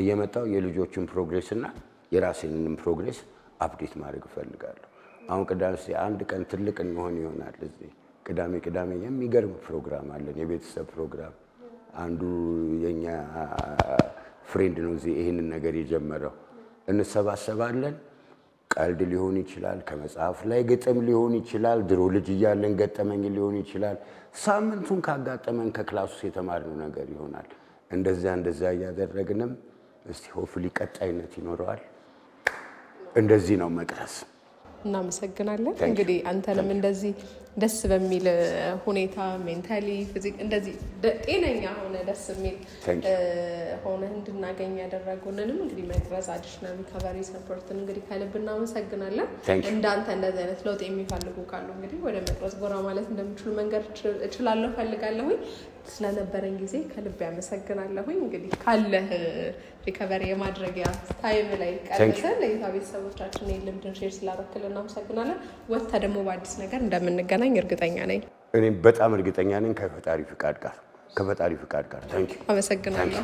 እየመጣሁ የልጆችን ፕሮግሬስ እና የራሴንም ፕሮግሬስ አፕዴት ማድረግ እፈልጋለሁ። አሁን ቅዳሜ አንድ ቀን ትልቅ እንሆን ይሆናል። እዚህ ቅዳሜ የሚገርም ፕሮግራም አለን፣ የቤተሰብ ፕሮግራም። አንዱ የኛ ፍሬንድ ነው እዚህ ይሄንን ነገር የጀመረው። እንሰባሰባለን። ቀልድ ሊሆን ይችላል፣ ከመጽሐፍ ላይ ግጥም ሊሆን ይችላል፣ ድሮ ልጅ እያለን ገጠመኝ ሊሆን ይችላል፣ ሳምንቱን ካጋጠመን ከክላስ የተማርነው ነገር ይሆናል። እንደዛ እያደረግንም እስቲ ሆፕሊ ቀጣይነት ይኖረዋል። እንደዚህ ነው መቅረስ። እናመሰግናለን። እንግዲህ አንተንም እንደዚህ ደስ በሚል ሁኔታ ሜንታሊ ፊዚክ እንደዚህ ጤነኛ ሆነ ደስ የሚል ሆነ እንድናገኝ ያደረጉንንም እንግዲህ መቅረዝ አዲሽናል ሪከቨሪ ሰፖርትን እንግዲህ ከልብ እናመሰግናለን። እንዳንተ እንደዚህ አይነት ለውጥ የሚፈልጉ ካሉ እንግዲህ ወደ መቅረዝ ጎራ ማለት እንደምችሉ መንገድ እችላለሁ ፈልጋለሁ። ስለነበረን ጊዜ ከልብ ያመሰግናለሁ። እንግዲህ ካለህ ሪከቨሪ የማድረጊያ ታይም ላይ ቀርተን ለይታ ቤተሰቦቻችን የልምድን ሼር ስላደረክልን እናመሰግናለን። ወጥታ ደግሞ በአዲስ ነገር እንደምንገናኝ እርግጠኛ ነኝ። እኔም በጣም እርግጠኛ ነኝ ከፈጣሪ ፍቃድ ጋር ታንኪዩ። አመሰግናለሁ።